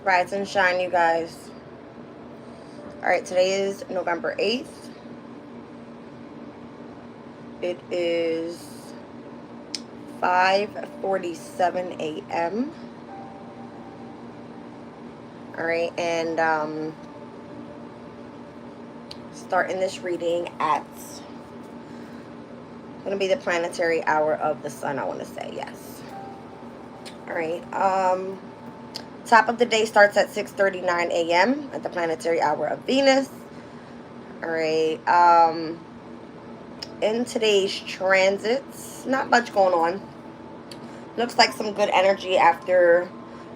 Rise and shine, you guys. Alright, today is November 8th. It is 5:47 a.m. Alright, and starting this reading at going to be the planetary hour of the sun, I want to say, yes. Alright, top of the day starts at 6:39 a.m. at the planetary hour of Venus. Alright, in today's transits, not much going on. Looks like some good energy after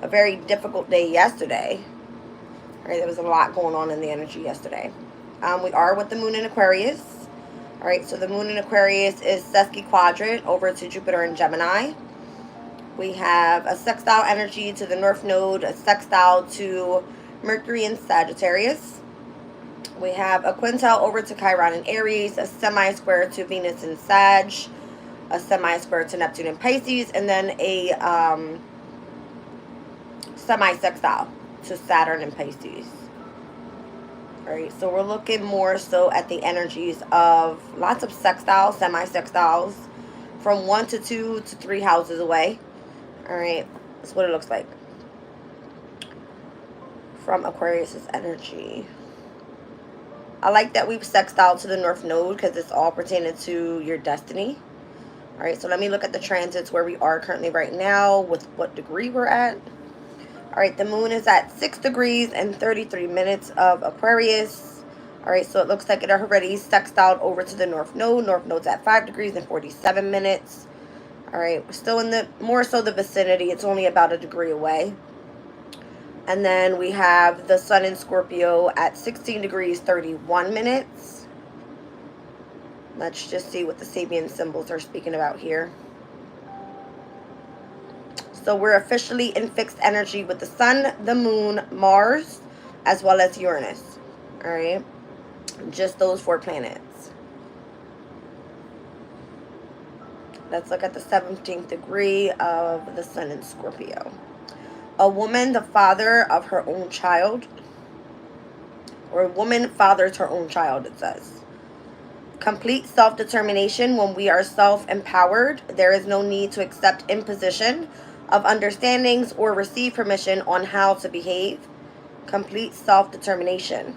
a very difficult day yesterday. Alright, there was a lot going on in the energy yesterday. We are with the moon in Aquarius. Alright, so the moon in Aquarius is sesqui quadrant over to Jupiter in Gemini. We have a sextile energy to the North Node, a sextile to Mercury in Sagittarius. We have a quintel over to Chiron in Aries, a semi-square to Venus in Sag, a semi-square to Neptune in Pisces, and then a semi-sextile to Saturn in Pisces. Alright, so we're looking more so at the energies of lots of sextiles, semi-sextiles, from 1 to 2 to 3 houses away. Alright, that's what it looks like from Aquarius's energy. I like that we've sextiled to the North Node because it's all pertaining to your destiny. Alright, so let me look at the transits where we are currently right now with what degree we're at. Alright, the moon is at 6 degrees and 33 minutes of Aquarius. Alright, so it looks like it already sextiled over to the North Node. North Node's at 5 degrees and 47 minutes. Alright, we're still in the, more so the vicinity. It's only about a degree away. And then we have the sun in Scorpio at 16 degrees 31 minutes. Let's just see what the Sabian symbols are speaking about here. So we're officially in fixed energy with the sun, the moon, Mars, as well as Uranus. Alright, just those 4 planets. Let's look at the 17th degree of the sun in Scorpio. A woman, the father of her own child. Or a woman fathers her own child, it says. Complete self-determination. When we are self-empowered, there is no need to accept imposition of understandings or receive permission on how to behave. Complete self-determination.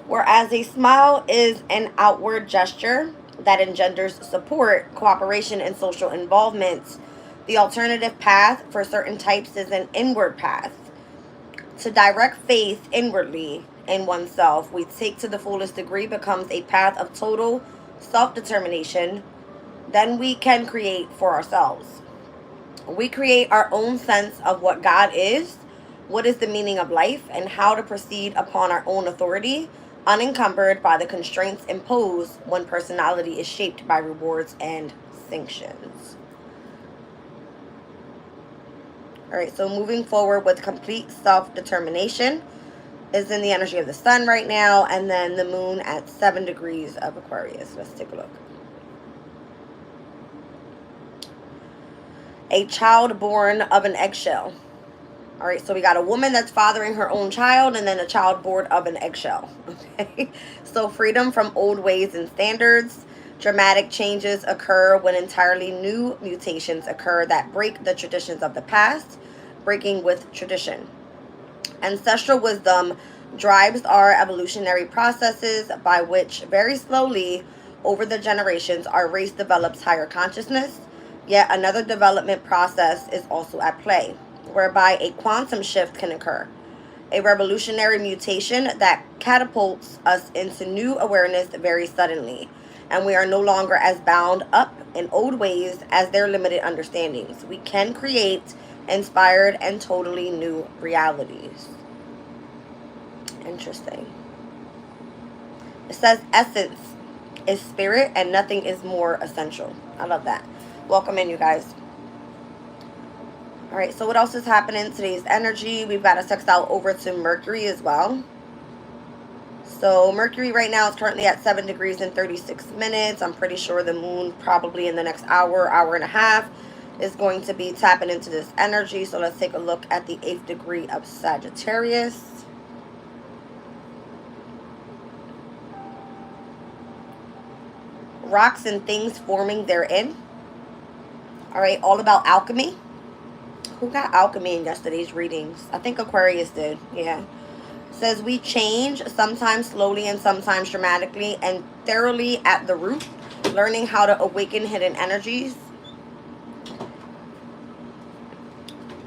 Whereas a smile is an outward gesture that engenders support, cooperation, and social involvement, the alternative path for certain types is an inward path. To direct faith inwardly in oneself, we take to the fullest degree, becomes a path of total self-determination. Then we can create for ourselves. We create our own sense of what God is, what is the meaning of life, and how to proceed upon our own authority, unencumbered by the constraints imposed when personality is shaped by rewards and sanctions. Alright, so moving forward with complete self-determination is in the energy of the sun right now, and then the moon at 7 degrees of Aquarius. Let's take a look. A child born of an eggshell. Alright, so we got a woman that's fathering her own child, and then a child born of an eggshell. Okay, so freedom from old ways and standards. Dramatic changes occur when entirely new mutations occur that break the traditions of the past, breaking with tradition. Ancestral wisdom drives our evolutionary processes by which very slowly over the generations our race develops higher consciousness. Yet another development process is also at play, whereby a quantum shift can occur. A revolutionary mutation that catapults us into new awareness very suddenly. And we are no longer as bound up in old ways as their limited understandings. We can create inspired and totally new realities. Interesting. It says essence is spirit and nothing is more essential. I love that. Welcome in, you guys. Alright, so what else is happening in today's energy? We've got a sextile over to Mercury as well. So Mercury right now is currently at 7 degrees and 36 minutes. I'm pretty sure the moon probably in the next hour, hour and a half is going to be tapping into this energy. So let's take a look at the 8th degree of Sagittarius. Rocks and things forming therein. All right, all about alchemy. Who got alchemy in yesterday's readings? I think Aquarius did. Yeah. Says we change, sometimes slowly and sometimes dramatically, and thoroughly at the root, learning how to awaken hidden energies.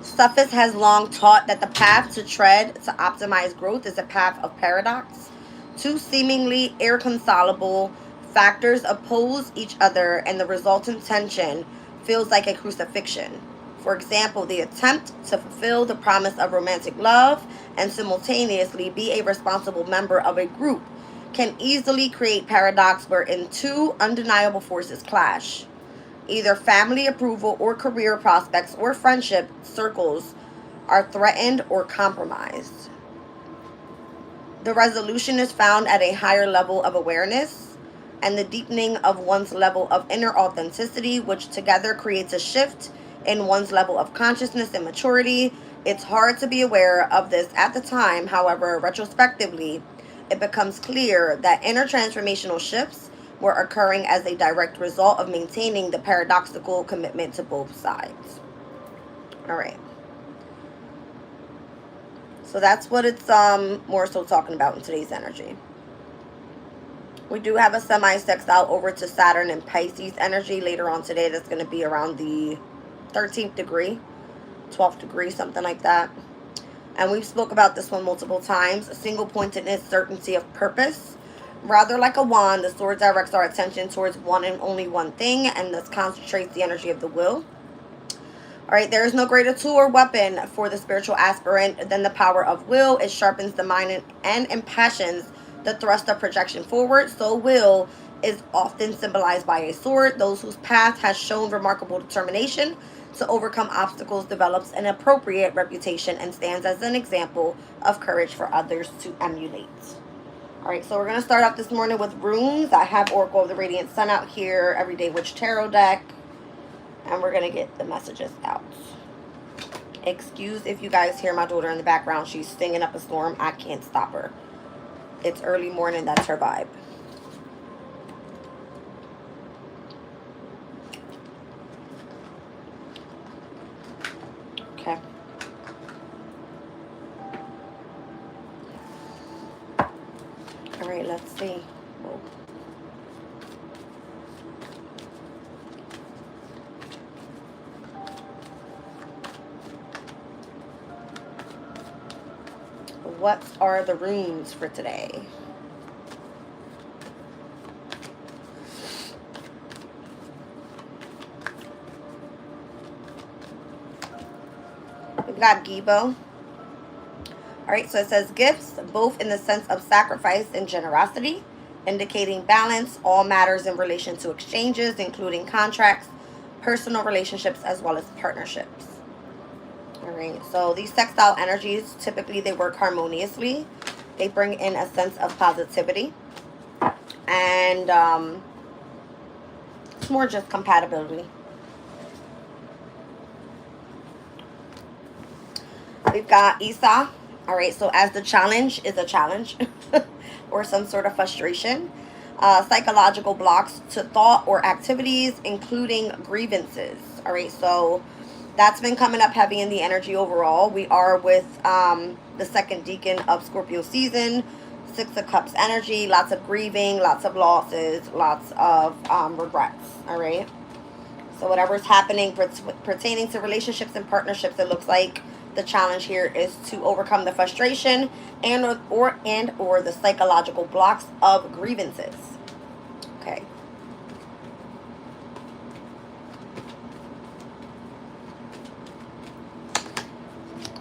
Suffix has long taught that the path to tread to optimize growth is a path of paradox. Two seemingly irreconcilable factors oppose each other, and the resultant tension feels like a crucifixion. For example, the attempt to fulfill the promise of romantic love and simultaneously be a responsible member of a group can easily create paradox wherein two undeniable forces clash. Either family approval or career prospects or friendship circles are threatened or compromised. The resolution is found at a higher level of awareness and the deepening of one's level of inner authenticity, which together creates a shift in one's level of consciousness and maturity. It's hard to be aware of this at the time. However, retrospectively, it becomes clear that inner transformational shifts were occurring as a direct result of maintaining the paradoxical commitment to both sides. All right. So that's what it's more so talking about in today's energy. We do have a semi-sextile over to Saturn and Pisces energy later on today. That's going to be around the 13th degree, 12th degree, something like that. And we've spoke about this one multiple times. Single pointedness, certainty of purpose. Rather like a wand, the sword directs our attention towards one and only one thing, and thus concentrates the energy of the will. All right, there is no greater tool or weapon for the spiritual aspirant than the power of will. It sharpens the mind and impassions the thrust of projection forward. So will is often symbolized by a sword. Those whose path has shown remarkable determination to overcome obstacles develops an appropriate reputation and stands as an example of courage for others to emulate. All right, so we're going to start off this morning with runes. I have Oracle of the Radiant Sun out here, Everyday Witch Tarot deck. And we're going to get the messages out. Excuse if you guys hear my daughter in the background. She's singing up a storm. I can't stop her. It's early morning. That's her vibe. Okay. All right, let's see. Whoa. What are the runes for today? We've got Gibo. All right, so it says gifts, both in the sense of sacrifice and generosity, indicating balance, all matters in relation to exchanges, including contracts, personal relationships, as well as partnerships. All right, so these sextile energies, typically they work harmoniously. They bring in a sense of positivity. And it's more just compatibility. We've got Isa. All right, so as the challenge is a challenge or some sort of frustration. Psychological blocks to thought or activities, including grievances. All right, so that's been coming up heavy in the energy overall. We are with the second decan of Scorpio season, 6 of Cups energy, lots of grieving, lots of losses, lots of regrets. All right. So whatever's happening pertaining to relationships and partnerships, it looks like the challenge here is to overcome the frustration and or the psychological blocks of grievances. Okay.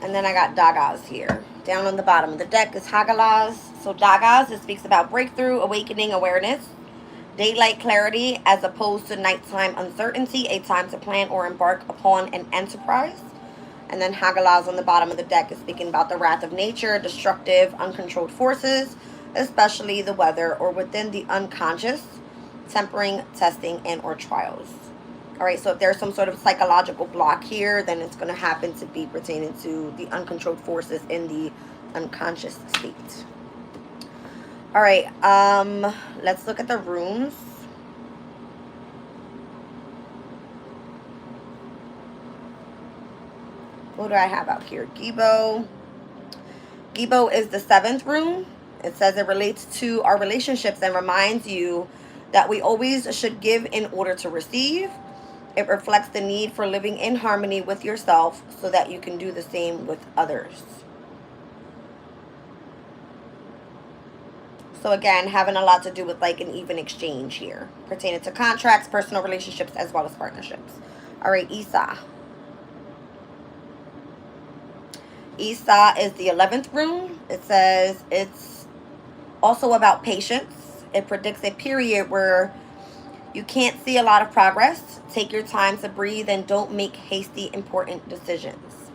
And then I got Dagas here. Down on the bottom of the deck is Hagalas. So Dagas, it speaks about breakthrough, awakening, awareness, daylight clarity as opposed to nighttime uncertainty, a time to plan or embark upon an enterprise. And then Hagalas on the bottom of the deck is speaking about the wrath of nature, destructive, uncontrolled forces, especially the weather or within the unconscious, tempering, testing, and or trials. All right, so if there's some sort of psychological block here, then it's going to happen to be pertaining to the uncontrolled forces in the unconscious state. All right, let's look at the runes. What do I have out here? Gibo. Gibo is the 7th rune. It says it relates to our relationships and reminds you that we always should give in order to receive. It reflects the need for living in harmony with yourself so that you can do the same with others. So again, having a lot to do with like an even exchange here, pertaining to contracts, personal relationships, as well as partnerships. All right, Isa. Isa is the 11th rune. It says it's also about patience. It predicts a period where you can't see a lot of progress. Take your time to breathe and don't make hasty, important decisions.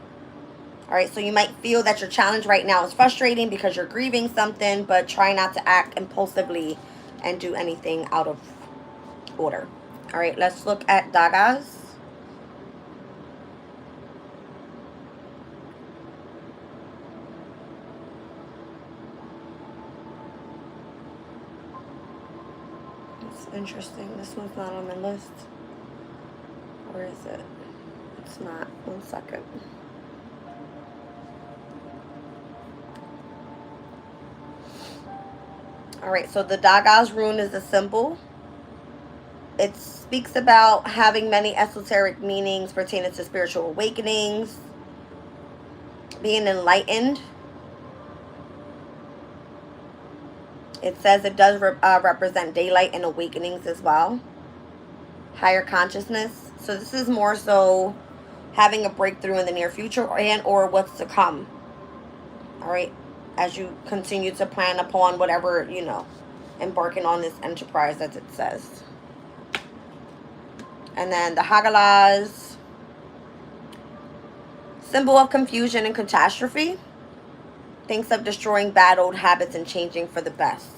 All right, so you might feel that your challenge right now is frustrating because you're grieving something, but try not to act impulsively and do anything out of order. All right, let's look at dagas. It's interesting. This one's not on my list. Or is it? It's not. 1 second. All right, so the Dagas rune is a symbol. It speaks about having many esoteric meanings pertaining to spiritual awakenings, being enlightened. It says it does represent daylight and awakenings as well. Higher consciousness. So this is more so having a breakthrough in the near future and or what's to come. All right, as you continue to plan upon whatever, embarking on this enterprise, as it says. And then the Hagalas, symbol of confusion and catastrophe. Thinks of destroying bad old habits and changing for the best.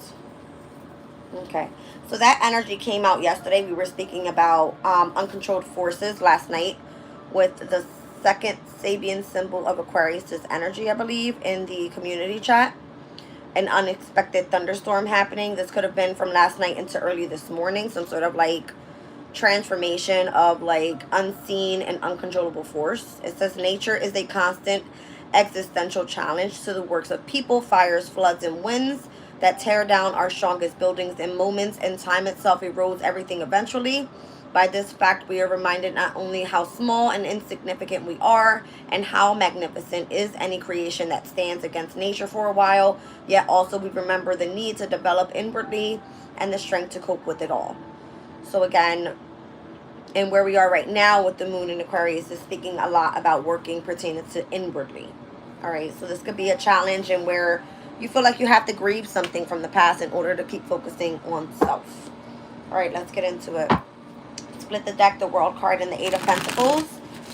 Okay, so that energy came out yesterday. We were speaking about uncontrolled forces last night with the second Sabian symbol of Aquarius' energy, I believe, in the community chat. An unexpected thunderstorm happening. This could have been from last night into early this morning. Some sort of like transformation of like unseen and uncontrollable force. It says nature is a constant existential challenge to the works of people, fires, floods, and winds that tear down our strongest buildings in moments, and time itself erodes everything eventually. By this fact, we are reminded not only how small and insignificant we are, and how magnificent is any creation that stands against nature for a while, yet also we remember the need to develop inwardly and the strength to cope with it all. So again, and where we are right now with the moon in Aquarius is speaking a lot about working pertaining to inwardly. All right, so this could be a challenge and where you feel like you have to grieve something from the past in order to keep focusing on self. All right, let's get into it. Split the deck, the World card, and the 8 of Pentacles.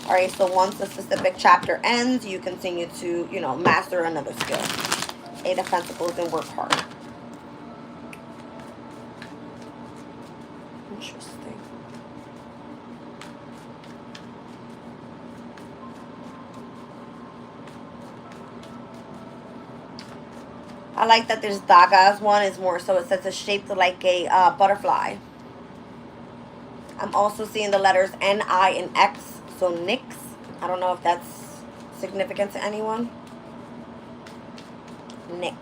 All right, so once a specific chapter ends, you continue to, master another skill. 8 of Pentacles and work hard. Interesting. I like that there's Daga's one is more so it says it's shaped like a butterfly. I'm also seeing the letters N, I, and X, so Nyx. I don't know if that's significant to anyone. Nyx.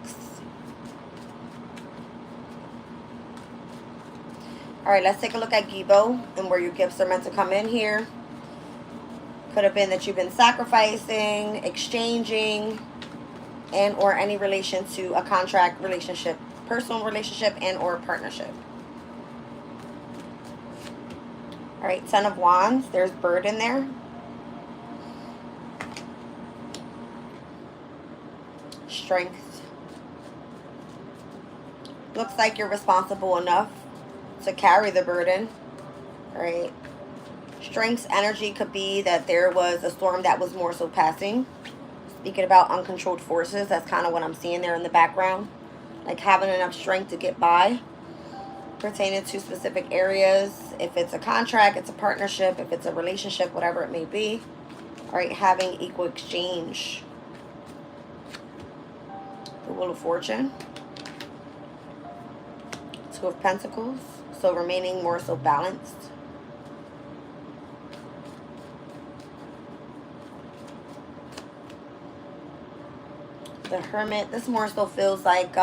All right, let's take a look at Gibo and where your gifts are meant to come in here. Could have been that you've been sacrificing, exchanging, and or any relation to a contract, relationship, personal relationship, and or partnership. All right, 10 of Wands. There's bird in there. Strength. Looks like you're responsible enough to carry the burden. All right. Strength's energy could be that there was a storm that was more so passing. Speaking about uncontrolled forces, that's kind of what I'm seeing there in the background. Like having enough strength to get by. pertaining to specific areas. If it's a contract, it's a partnership, if it's a relationship, whatever it may be. All right, having equal exchange. The Wheel of Fortune. Two of Pentacles. So remaining more so balanced. The Hermit. This more so feels like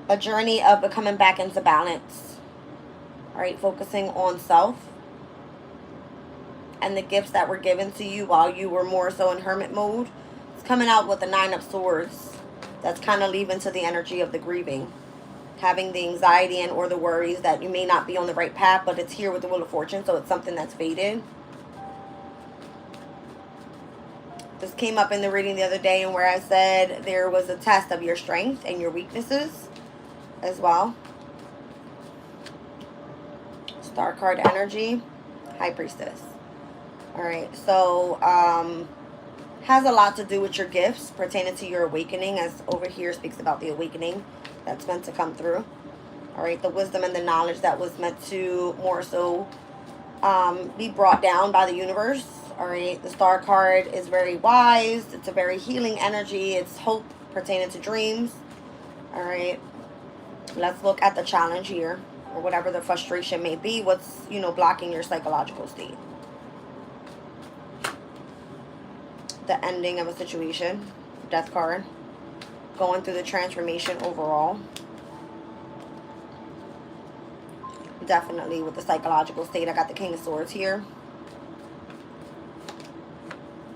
a journey of coming back into balance. All right, focusing on self and the gifts that were given to you while you were more so in hermit mode. It's coming out with the Nine of Swords. That's kind of leaving to the energy of the grieving. Having the anxiety and or the worries that you may not be on the right path, but it's here with the Wheel of Fortune, so it's something that's faded. This came up in the reading the other day, and where I said there was a test of your strength and your weaknesses as well. Star card energy, High Priestess. All right, so has a lot to do with your gifts pertaining to your awakening, as over here speaks about the awakening that's meant to come through. All right, the wisdom and the knowledge that was meant to more so be brought down by the universe. All right, the Star card is very wise. It's a very healing energy. It's hope pertaining to dreams. All right, let's look at the challenge here, or whatever the frustration may be. What's, you know, blocking your psychological state. The ending of a situation. Death card. Going through the transformation overall. Definitely with the psychological state. I got the King of Swords here.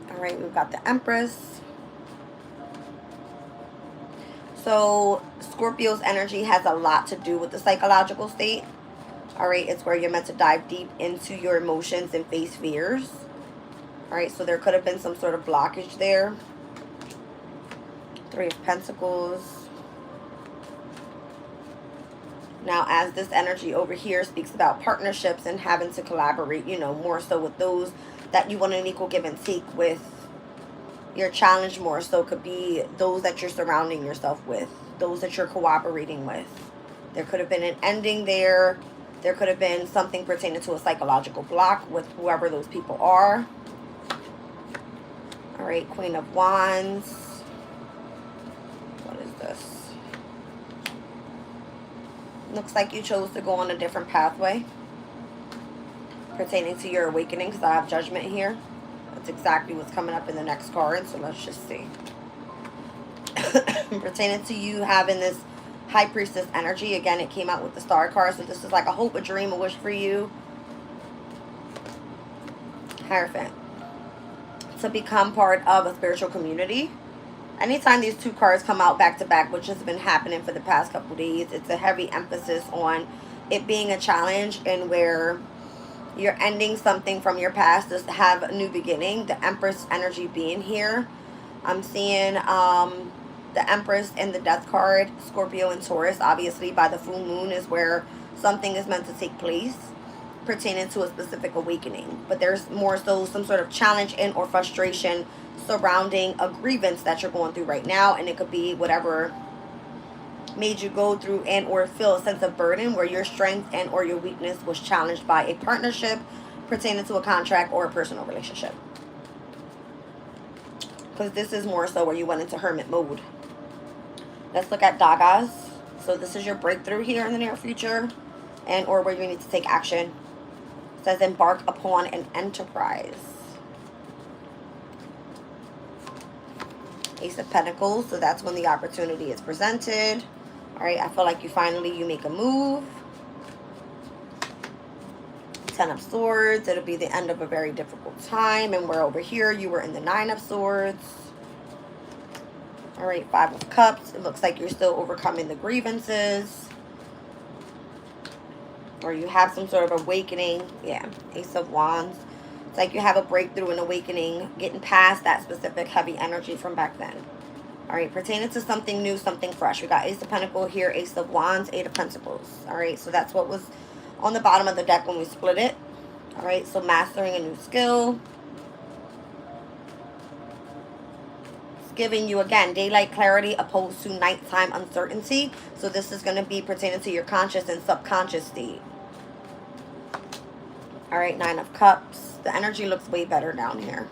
Alright, we've got the Empress. So, Scorpio's energy has a lot to do with the psychological state. Alright, it's where you're meant to dive deep into your emotions and face fears. Alright, so there could have been some sort of blockage there. Three of Pentacles. Now, as this energy over here speaks about partnerships and having to collaborate, you know, more so with those that you want an equal give and take with. Your challenge more so could be those that you're surrounding yourself with, those that you're cooperating with. There could have been an ending there. There could have been something pertaining to a psychological block with whoever those people are. All right, Queen of Wands. What is this? Looks like you chose to go on a different pathway pertaining to your awakening, because I have Judgment here. That's exactly what's coming up in the next card, so let's just see. Pertaining to you having this High Priestess energy. Again, it came out with the Star card, so this is like a hope, a dream, a wish for you. Hierophant. To become part of a spiritual community. Anytime these two cards come out back to back, which has been happening for the past couple days, it's a heavy emphasis on it being a challenge, and where you're ending something from your past to have a new beginning. The Empress energy being here. I'm seeing the Empress and the Death card. Scorpio and Taurus, obviously by the full moon, is where something is meant to take place pertaining to a specific awakening. But there's more so some sort of challenge and or frustration surrounding a grievance that you're going through right now, and it could be whatever made you go through and or feel a sense of burden, where your strength and or your weakness was challenged by a partnership pertaining to a contract or a personal relationship. Because this is more so where you went into hermit mode. Let's look at Dagas. So this is your breakthrough here in the near future, and or where you need to take action. It says embark upon an enterprise. Ace of Pentacles, so that's when the opportunity is presented. All right, I feel like you make a move. Ten of Swords, it'll be the end of a very difficult time, and we're over here, you were in the Nine of Swords. All right, Five of Cups, it looks like you're still overcoming the grievances, or you have some sort of awakening. Yeah, Ace of Wands. It's like you have a breakthrough and awakening, getting past that specific heavy energy from back then. All right, pertaining to something new, something fresh. We got Ace of Pentacles here, Ace of Wands, Eight of Pentacles. All right, so that's what was on the bottom of the deck when we split it. All right, so mastering a new skill. giving you, again, daylight clarity opposed to nighttime uncertainty. So this is going to be pertaining to your conscious and subconscious state. All right, 9 of Cups. The energy looks way better down here.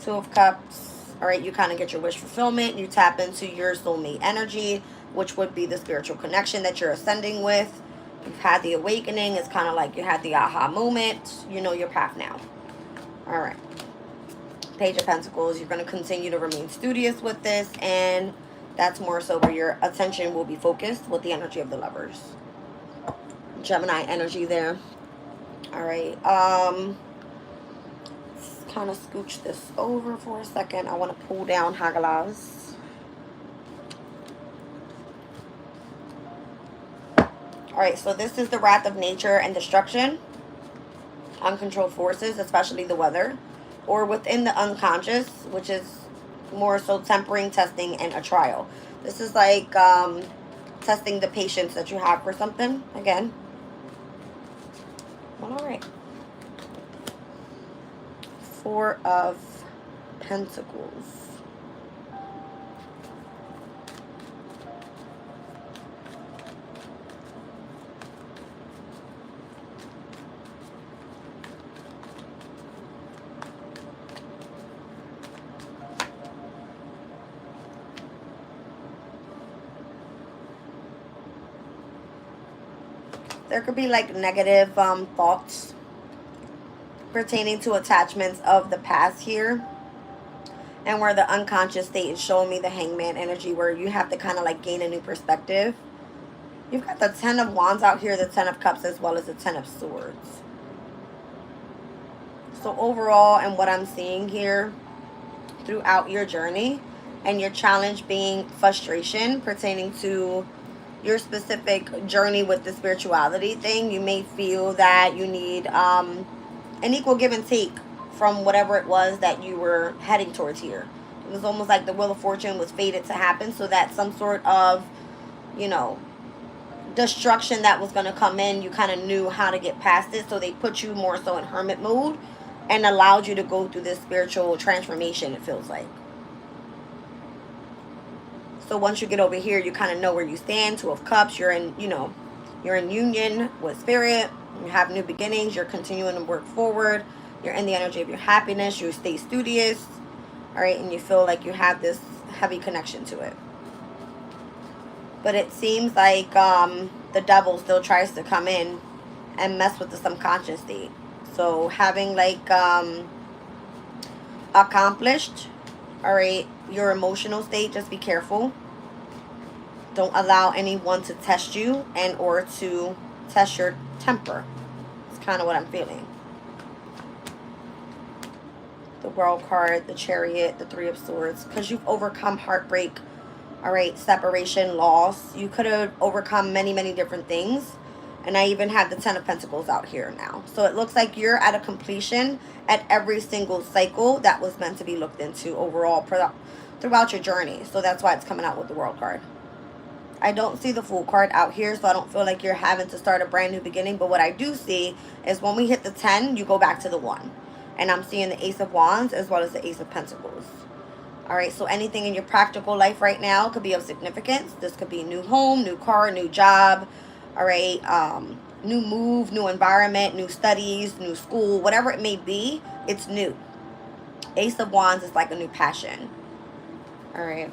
2 of Cups. All right, you kind of get your wish fulfillment. You tap into your soulmate energy, which would be the spiritual connection that you're ascending with. You've had the awakening. It's kind of like you had the aha moment. You know your path now. All right. Page of Pentacles. You're going to continue to remain studious with this, and that's more so where your attention will be focused with the energy of the Lovers. Gemini energy there. All right. Let's kind of scooch this over for a second. I want to pull down Hagalaz. All right, so this is the wrath of nature and destruction, uncontrolled forces, especially the weather, or within the unconscious, which is more so tempering, testing, and a trial. This is like testing the patience that you have for something, again. Well, all right. 4 of Pentacles. There could be like negative thoughts pertaining to attachments of the past here. And where the unconscious state is showing me the Hangman energy, where you have to kind of like gain a new perspective. You've got the 10 of Wands out here, the 10 of Cups, as well as the 10 of Swords. So overall, and what I'm seeing here throughout your journey, and your challenge being frustration pertaining to your specific journey with the spirituality thing, you may feel that you need an equal give and take from whatever it was that you were heading towards here. It was almost like the Wheel of Fortune was fated to happen, so that some sort of, you know, destruction that was going to come in, you kind of knew how to get past it. So they put you more so in hermit mode and allowed you to go through this spiritual transformation, it feels like. So once you get over here, you kind of know where you stand. 2 of Cups, you're in, you know, you're in union with spirit. You have new beginnings. You're continuing to work forward. You're in the energy of your happiness. You stay studious. All right. And you feel like you have this heavy connection to it. But it seems like the devil still tries to come in and mess with the subconscious state. So having like accomplished, all right, your emotional state, just be careful. Don't allow anyone to test you and or to test your temper. It's kind of what I'm feeling. The World card, the Chariot, the 3 of Swords, because you've overcome heartbreak, all right, separation, loss. You could have overcome many, many different things. And I even have the 10 of Pentacles out here now. So it looks like you're at a completion at every single cycle that was meant to be looked into overall throughout your journey. So that's why it's coming out with the World card. I don't see the Fool card out here, so I don't feel like you're having to start a brand new beginning. But what I do see is when we hit the 10, you go back to the 1. And I'm seeing the Ace of Wands as well as the Ace of Pentacles. All right, so anything in your practical life right now could be of significance. This could be new home, new car, new job. All right, new move, new environment, new studies, new school, whatever it may be, it's new. Ace of Wands is like a new passion. All right.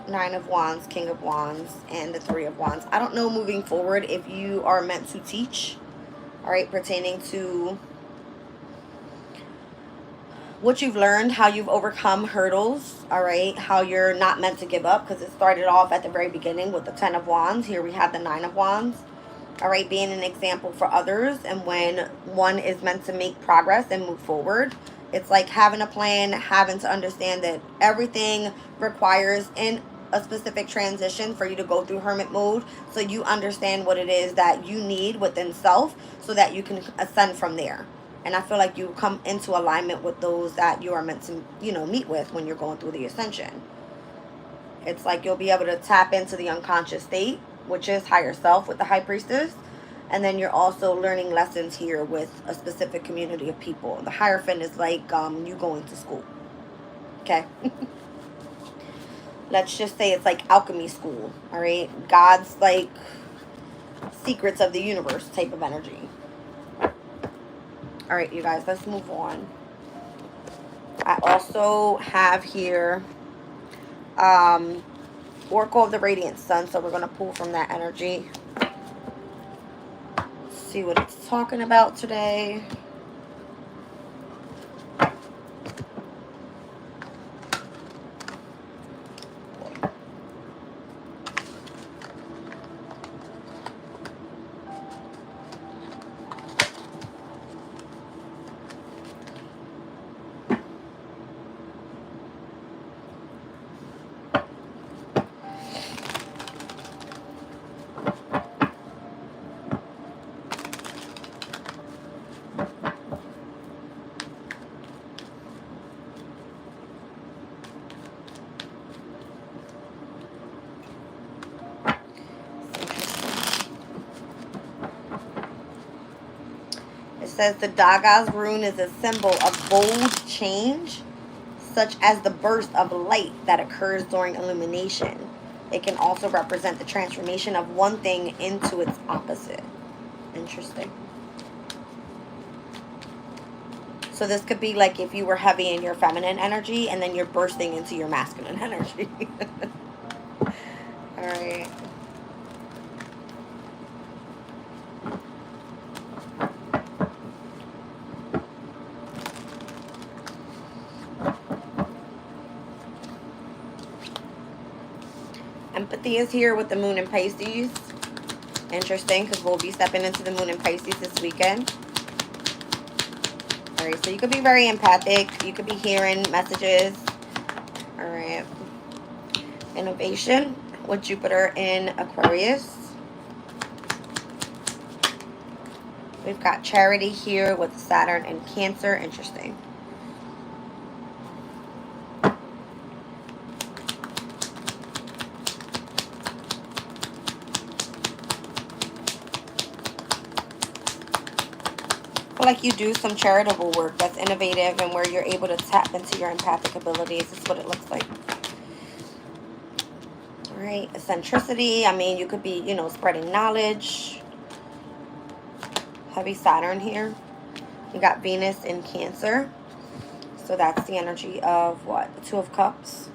Nine of Wands, King of Wands, and the 3 of Wands. I don't know moving forward if you are meant to teach, all right, pertaining to what you've learned, how you've overcome hurdles, all right, how you're not meant to give up, because it started off at the very beginning with the 10 of Wands. Here we have the 9 of Wands, all right, being an example for others. And when one is meant to make progress and move forward, it's like having a plan, having to understand that everything requires in a specific transition for you to go through hermit mode, so you understand what it is that you need within self so that you can ascend from there. And I feel like you come into alignment with those that you are meant to, you know, meet with when you're going through the ascension. It's like you'll be able to tap into the unconscious state, which is higher self with the High Priestess. And then you're also learning lessons here with a specific community of people. The Hierophant is like you going to school. Okay? Let's just say it's like alchemy school. All right? God's like secrets of the universe type of energy. All right, you guys, let's move on. I also have here Oracle of the Radiant Sun, so we're going to pull from that energy. See what it's talking about today. It says the Daga's rune is a symbol of bold change, such as the burst of light that occurs during illumination. It can also represent the transformation of one thing into its opposite. Interesting. So this could be like if you were heavy in your feminine energy and then you're bursting into your masculine energy. All right. Empathy is here with the moon in Pisces. Interesting, because we'll be stepping into the moon in Pisces this weekend. All right, so you could be very empathic. You could be hearing messages. All right. Innovation with Jupiter in Aquarius. We've got charity here with Saturn and Cancer. Interesting. Like you do some charitable work that's innovative and where you're able to tap into your empathic abilities. This is what it looks like. All right, eccentricity. I mean, you could be, you know, spreading knowledge. Heavy Saturn here. You got Venus in Cancer. So that's the energy of what? The Two of Cups.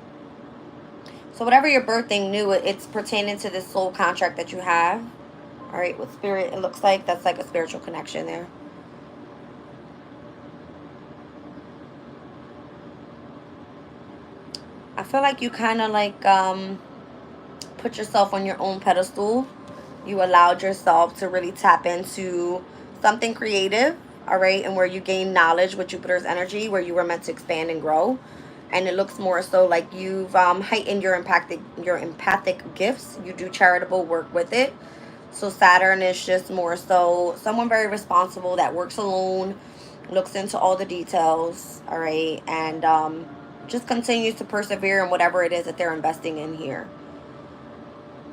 So whatever you're birthing new, it's pertaining to this soul contract that you have. All right, with Spirit, it looks like that's like a spiritual connection there. I feel like you kind of like put yourself on your own pedestal. You allowed yourself to really tap into something creative, all right, and where you gain knowledge with Jupiter's energy, where you were meant to expand and grow. And it looks more so like you've heightened your empathic gifts. You do charitable work with it. So Saturn is just more so someone very responsible that works alone, looks into all the details, all right, and just continues to persevere in whatever it is that they're investing in here.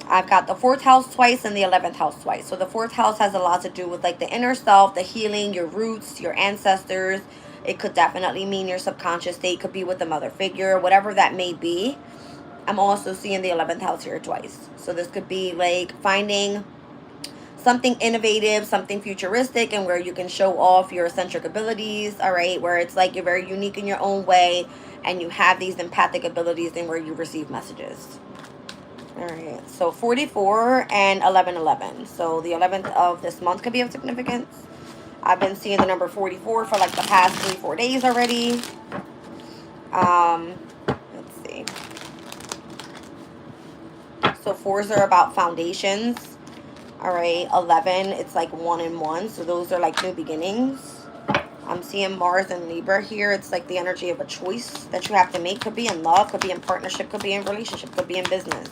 I've got the 4th house twice and the 11th house twice. So the 4th house has a lot to do with like the inner self, the healing, your roots, your ancestors. It could definitely mean your subconscious state. Could be with a mother figure, whatever that may be. I'm also seeing the 11th house here twice. So this could be like finding something innovative, something futuristic, and where you can show off your eccentric abilities, all right, where it's like you're very unique in your own way and you have these empathic abilities and where you receive messages. All right, so 44 and 1111. So the 11th of this month could be of significance. I've been seeing the number 44 for like the past 3-4 days already. Let's see. So 4s are about foundations. All right, 11, it's like 1 and 1. So those are like new beginnings. I'm seeing Mars and Libra here. It's like the energy of a choice that you have to make. Could be in love, could be in partnership, could be in relationship, could be in business.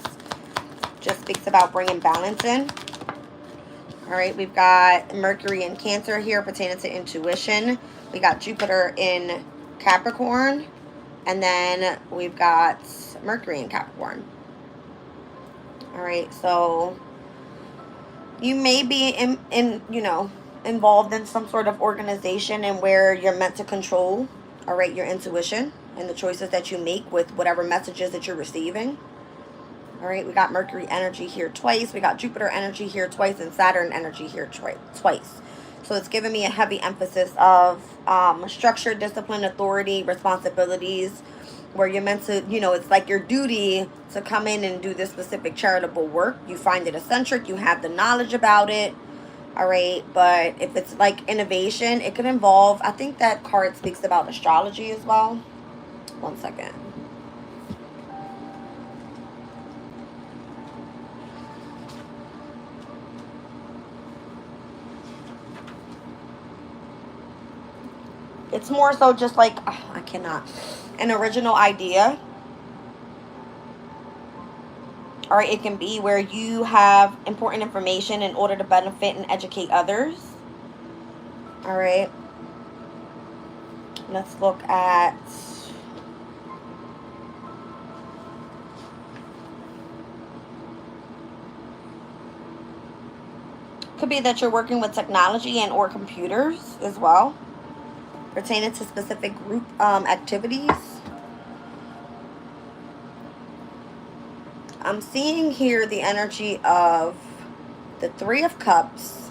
Just speaks about bringing balance in. All right, we've got Mercury in Cancer here pertaining to intuition. We got Jupiter in Capricorn. And then we've got Mercury in Capricorn. All right, so You may be involved in some sort of organization and where you're meant to control, all right, your intuition and the choices that you make with whatever messages that you're receiving. All right, we got Mercury energy here twice. We got Jupiter energy here twice and Saturn energy here twice. So it's giving me a heavy emphasis of structure, discipline, authority, responsibilities, where you're meant to, it's like your duty to come in and do this specific charitable work. You find it eccentric. You have the knowledge about it. All right, but if it's like innovation, it could involve, I think that card speaks about astrology as well. One second. It's more so just like, I cannot, an original idea. All right, it can be where you have important information in order to benefit and educate others. All right. Let's look at... Could be that you're working with technology and or computers as well, pertaining to specific group activities. I'm seeing here the energy of the Three of Cups,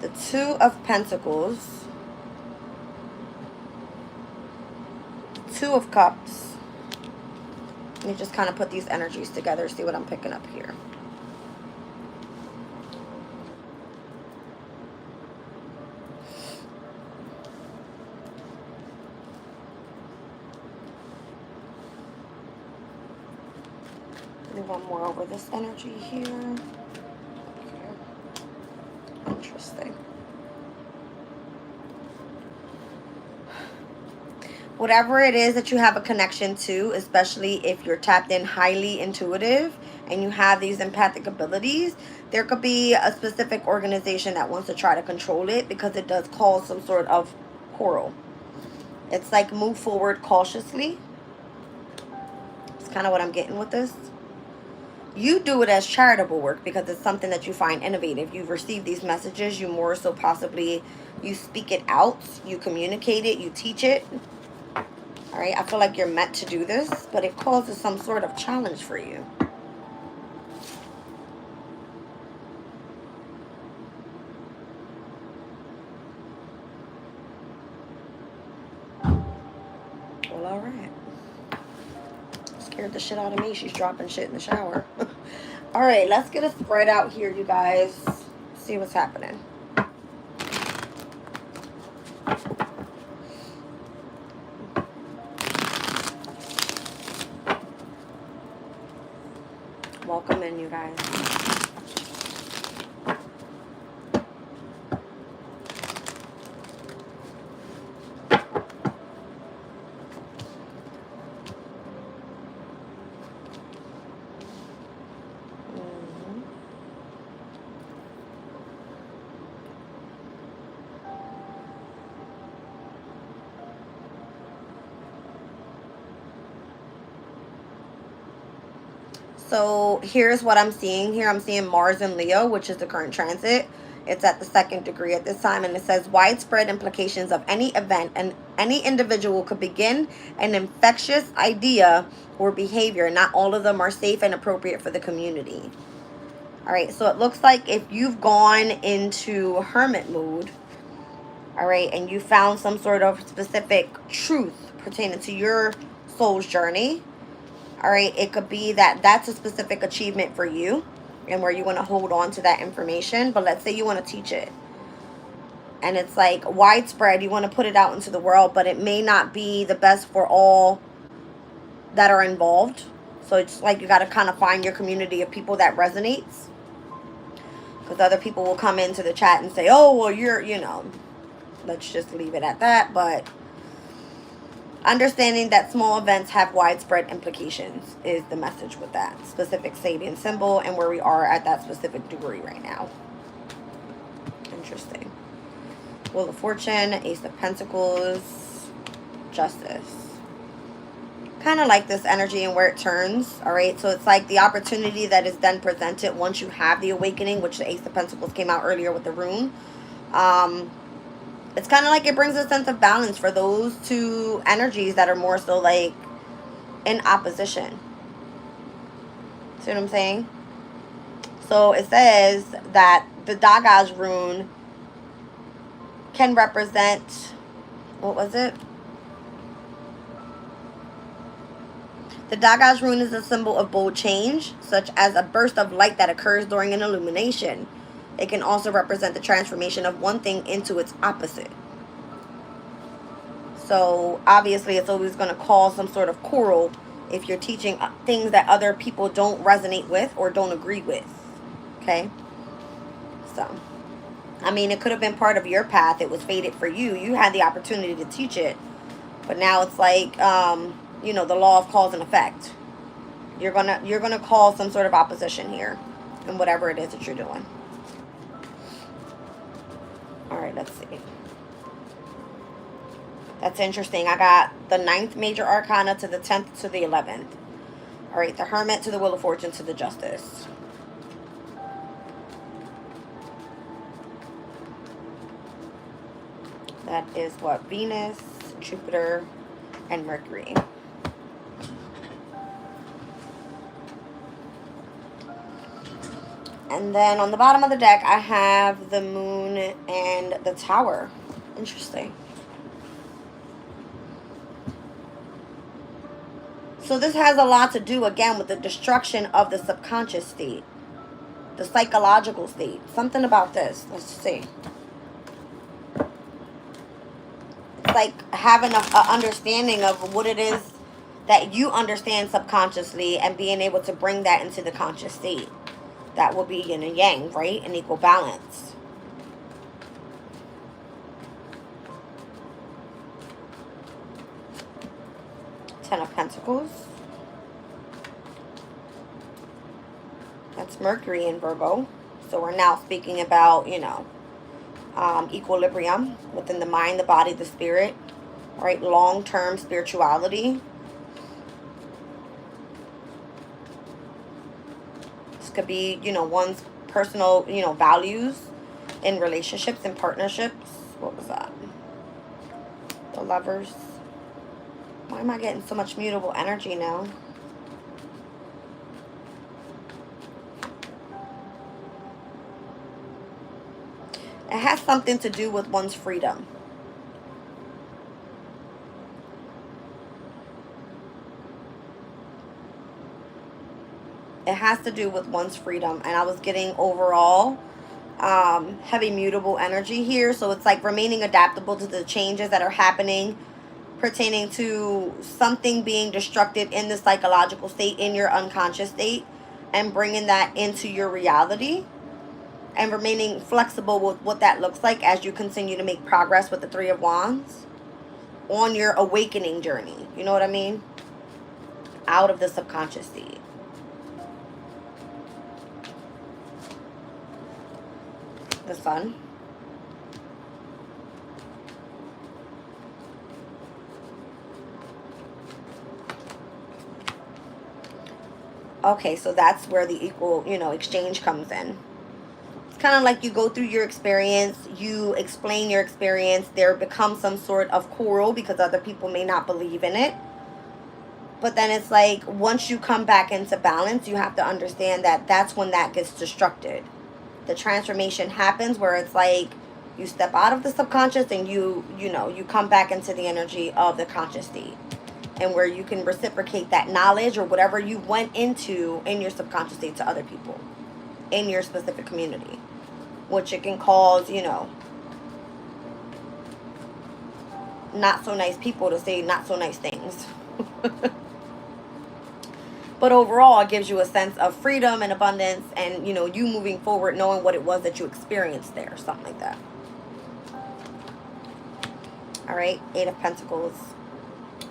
the Two of Pentacles, Two of Cups. Let me just kind of put these energies together, see what I'm picking up here. One more over this energy here. Okay. Interesting. Whatever it is that you have a connection to, especially if you're tapped in highly intuitive and you have these empathic abilities, there could be a specific organization that wants to try to control it because it does cause some sort of quarrel. It's like move forward cautiously. It's kind of what I'm getting with this. You do it as charitable work because it's something that you find innovative. You've received these messages. You more so possibly, you speak it out. You communicate it. You teach it. All right. I feel like you're meant to do this, but it causes some sort of challenge for you. Well, all right. Scared the shit out of me. She's dropping shit in the shower. All right, let's get a spread out here, you guys. See what's happening. Welcome in, you guys. So here's what I'm seeing here. I'm seeing Mars and Leo, which is the current transit. It's at the 2nd degree at this time. And it says widespread implications of any event and any individual could begin an infectious idea or behavior. Not all of them are safe and appropriate for the community. All right. So it looks like if you've gone into hermit mode, all right, and you found some sort of specific truth pertaining to your soul's journey. All right, it could be that that's a specific achievement for you and where you want to hold on to that information. But let's say you want to teach it. And it's like widespread. You want to put it out into the world, but it may not be the best for all that are involved. So it's like you got to kind of find your community of people that resonates. Because other people will come into the chat and say, oh, well, you're, let's just leave it at that. But understanding that small events have widespread implications is the message with that specific Sabian symbol and where we are at that specific degree right now. Interesting. Wheel of Fortune, Ace of Pentacles, Justice. kind of like this energy and where it turns. All right, so it's like the opportunity that is then presented once you have the awakening, which the Ace of Pentacles came out earlier with the rune. It's kind of like it brings a sense of balance for those two energies that are more so like in opposition. See what I'm saying? So it says that the Dagaz rune can represent, what was it? The Dagaz rune is a symbol of bold change, such as a burst of light that occurs during an illumination. It can also represent the transformation of one thing into its opposite. So obviously it's always going to cause some sort of quarrel if you're teaching things that other people don't resonate with or don't agree with. Okay? So, I mean, it could have been part of your path. It was fated for you. You had the opportunity to teach it. But now it's like, you know, the law of cause and effect. You're gonna cause some sort of opposition here in whatever it is that you're doing. All right, let's see. That's interesting. I got the 9th major arcana to the 10th to the 11th. All right, the Hermit to the Wheel of Fortune to the Justice. That is what? Venus, Jupiter, and Mercury. And then on the bottom of the deck, I have the Moon and the Tower. Interesting. So this has a lot to do, again, with the destruction of the subconscious state. The psychological state. Something about this. Let's see. It's like having an understanding of what it is that you understand subconsciously and being able to bring that into the conscious state. That will be yin and yang, right? An equal balance. Ten of Pentacles. That's Mercury in Virgo. So we're now speaking about, you know, equilibrium within the mind, the body, the spirit. All right, long-term spirituality. This could be, you know, one's personal, you know, values in relationships and partnerships. What was that? The Lovers. Why am I getting so much mutable energy now? It has something to do with one's freedom. It has to do with one's freedom. And I was getting overall heavy mutable energy here. So it's like remaining adaptable to the changes that are happening pertaining to something being destructed in the psychological state, in your unconscious state, and bringing that into your reality. And remaining flexible with what that looks like as you continue to make progress with the Three of Wands on your awakening journey. You know what I mean? Out of the subconscious state. The Sun. Okay, so that's where the equal, you know, exchange comes in. Kind of like you go through your experience, you explain your experience, there becomes some sort of quarrel because other people may not believe in it. But then it's like once you come back into balance, you have to understand that that's when that gets destructed. The transformation happens where it's like you step out of the subconscious and you know, you come back into the energy of the conscious state. And where you can reciprocate that knowledge or whatever you went into in your subconscious state to other people in your specific community. Which it can cause, you know, not so nice people to say not so nice things. But overall, it gives you a sense of freedom and abundance and, you know, you moving forward knowing what it was that you experienced there. Something like that. All right, 8 of Pentacles.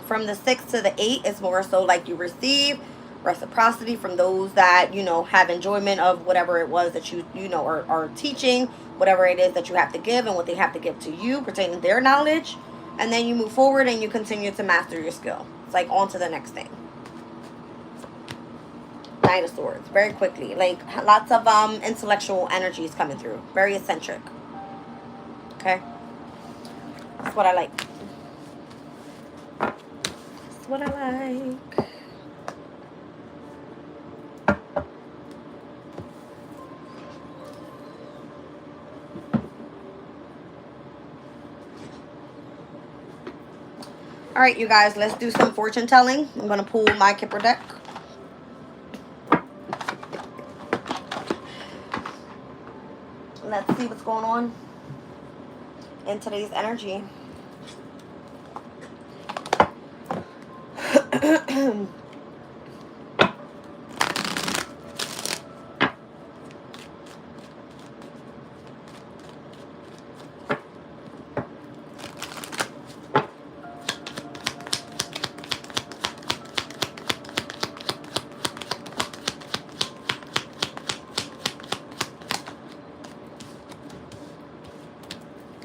From the 6 to the 8, it's more so like you receive reciprocity from those that, you know, have enjoyment of whatever it was that you know, are teaching, whatever it is that you have to give and what they have to give to you pertaining to their knowledge. And then you move forward and you continue to master your skill. It's like on to the next thing. Knight of Swords, very quickly. Like lots of intellectual energies coming through. Very eccentric. Okay? That's what I like. That's what I like. All right, you guys, let's do some fortune telling. I'm going to pull my Kipper deck. Let's see what's going on in today's energy.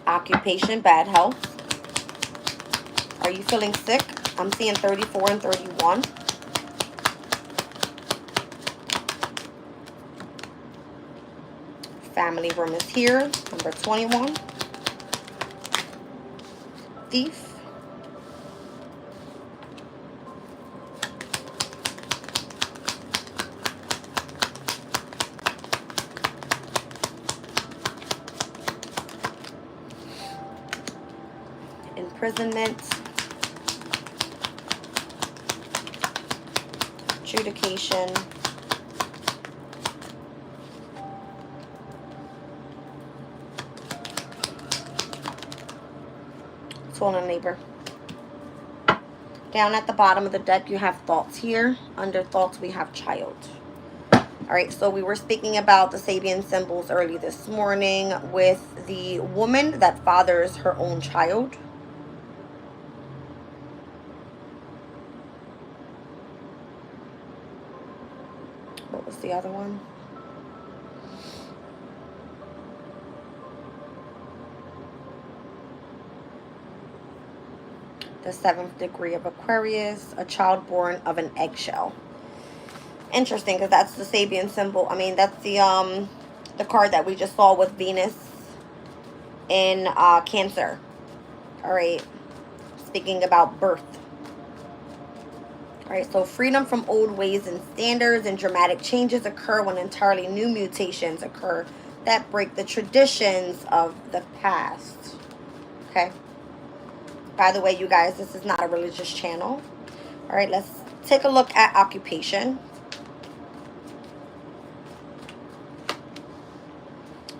Occupation, bad health. Are you feeling sick? I'm seeing 34 and 31. Family room is here. Number 21. Thief. Imprisonment. Adjudication. Swollen neighbor. Down at the bottom of the deck, you have thoughts here. Under thoughts, we have child. All right, so we were speaking about the Sabian symbols early this morning with the woman that fathers her own child. What was the other one? The 7th degree of Aquarius, a child born of an eggshell. Interesting, because that's the Sabian symbol. I mean, that's the card that we just saw with Venus in Cancer. All right, speaking about birth. All right, so freedom from old ways and standards, and dramatic changes occur when entirely new mutations occur that break the traditions of the past. Okay. By the way, you guys, this is not a religious channel. All right, let's take a look at occupation.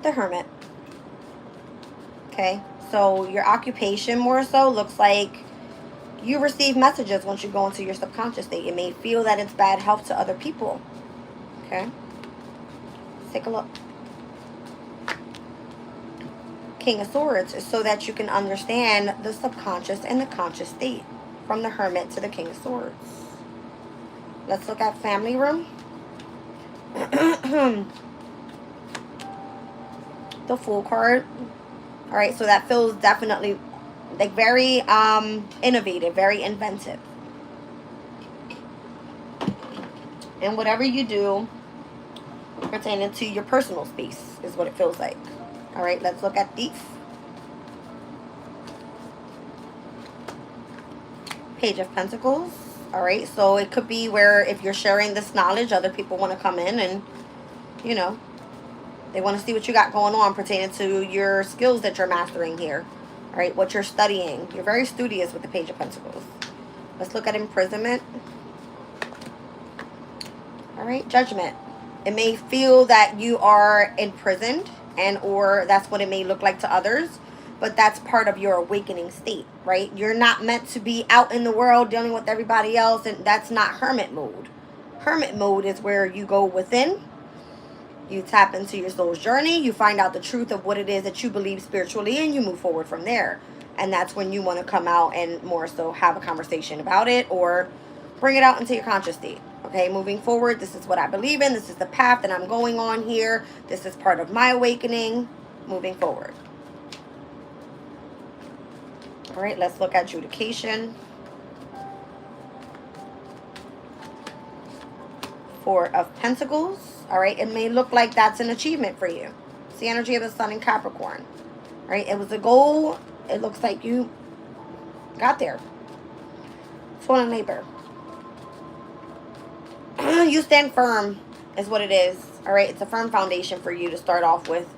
The Hermit. Okay, so your occupation more so looks like you receive messages once you go into your subconscious state. It may feel that it's bad health to other people. Okay, let's take a look. King of Swords is so that you can understand the subconscious and the conscious state. From the Hermit to the King of Swords. Let's look at family room. The Fool card. All right, so that feels definitely like very innovative, very inventive. And whatever you do pertaining to your personal space is what it feels like. All right, let's look at Thief. Page of Pentacles. All right, so it could be where if you're sharing this knowledge, other people want to come in and, you know, they want to see what you got going on pertaining to your skills that you're mastering here. All right, what you're studying. You're very studious with the Page of Pentacles. Let's look at imprisonment. All right, Judgment. It may feel that you are imprisoned, and or that's what it may look like to others, but that's part of your awakening state, right? You're not meant to be out in the world dealing with everybody else, and that's not hermit mode. Hermit mode is where you go within, you tap into your soul's journey, you find out the truth of what it is that you believe spiritually, and you move forward from there. And that's when you want to come out and more so have a conversation about it or bring it out into your conscious state. Okay, moving forward, this is what I believe in. This is the path that I'm going on here. This is part of my awakening. Moving forward. All right, let's look at adjudication. Four of Pentacles. All right. It may look like that's an achievement for you. It's the energy of the Sun in Capricorn. All right. It was a goal. It looks like you got there. Twin and neighbor. You stand firm is what it is. All right. It's a firm foundation for you to start off with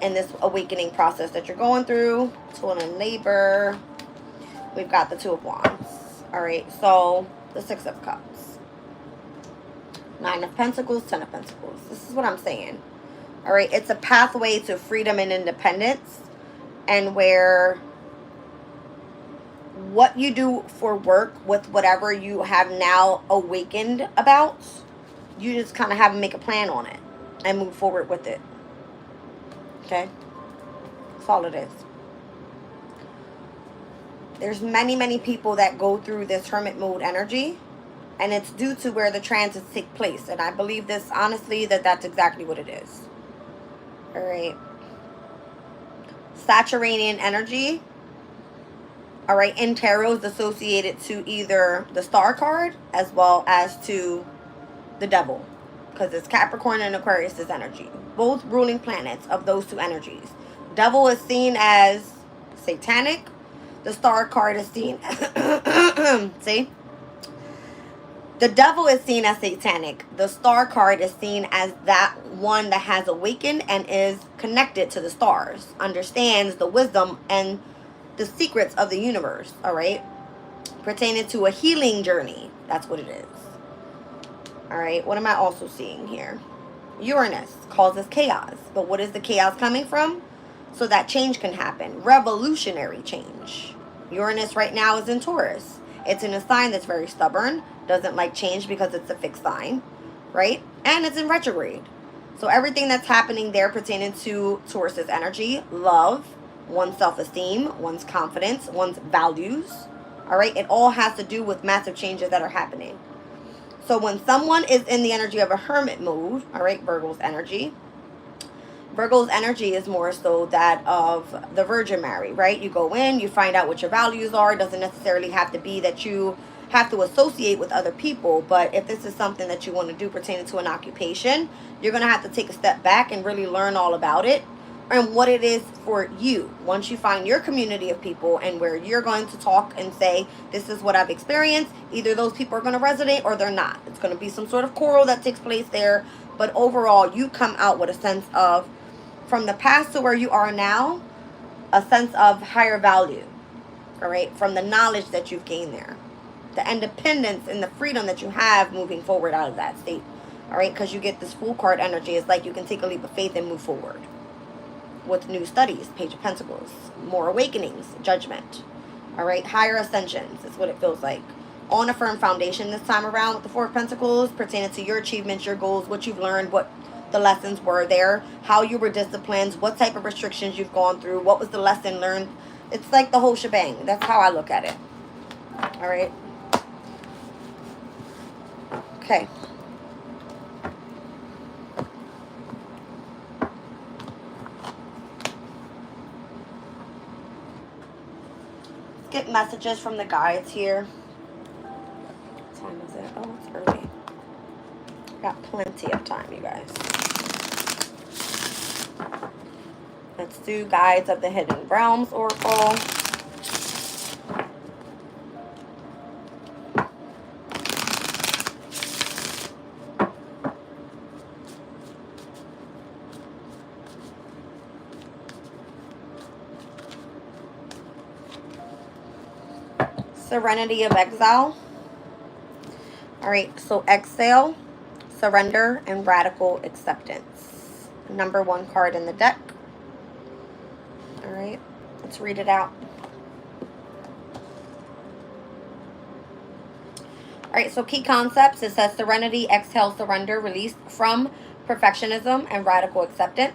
in this awakening process that you're going through. Twin and neighbor. We've got the Two of Wands. All right. So the Six of Cups. Nine of Pentacles. Ten of Pentacles. This is what I'm saying. All right. It's a pathway to freedom and independence. And where what you do for work with whatever you have now awakened about, you just kind of have to make a plan on it and move forward with it. Okay? That's all it is. There's many people that go through this hermit mode energy, and it's due to where the transits take place. And I believe this, honestly, that's exactly what it is. All right. Saturanian energy. All right, in tarot is associated to either the Star card as well as to the Devil, because it's Capricorn and Aquarius is energy. Both ruling planets of those two energies. Devil is seen as satanic. The Star card is seen see? The Devil is seen as satanic. The Star card is seen as that one that has awakened and is connected to the stars, understands the wisdom and the secrets of the universe, all right? Pertaining to a healing journey. That's what it is. All right, what am I also seeing here? Uranus causes chaos. But what is the chaos coming from? So that change can happen. Revolutionary change. Uranus right now is in Taurus. It's in a sign that's very stubborn. Doesn't like change because it's a fixed sign, right? And it's in retrograde. So everything that's happening there pertaining to Taurus's energy, love, one's self-esteem, one's confidence, one's values. All right. It all has to do with massive changes that are happening. So when someone is in the energy of a hermit mode, all right, Virgo's energy is more so that of the Virgin Mary, right? You go in, you find out what your values are. It doesn't necessarily have to be that you have to associate with other people. But if this is something that you want to do pertaining to an occupation, you're going to have to take a step back and really learn all about it and what it is for you. Once you find your community of people and where you're going to talk and say, this is what I've experienced, either those people are going to resonate or they're not. It's going to be some sort of quarrel that takes place there. But overall, you come out with a sense of, from the past to where you are now, a sense of higher value. All right. From the knowledge that you've gained there. The independence and the freedom that you have moving forward out of that state. All right. Because you get this Fool card energy. It's like you can take a leap of faith and move forward. With new studies, Page of Pentacles, more awakenings, judgment, all right, higher ascensions is what it feels like. On a firm foundation this time around with the Four of Pentacles, pertaining to your achievements, your goals, what you've learned, what the lessons were there, how you were disciplined, what type of restrictions you've gone through, what was the lesson learned. It's like the whole shebang. That's how I look at it. All right. Okay. Get messages from the guides here. What time is it? Oh, it's early. Got plenty of time, you guys. Let's do Guides of the Hidden Realms Oracle. Serenity of Exile. All right, so exhale, surrender, and radical acceptance. Number 1 card in the deck. All right, let's read it out. All right, so key concepts. It says serenity, exhale, surrender, release from perfectionism, and radical acceptance.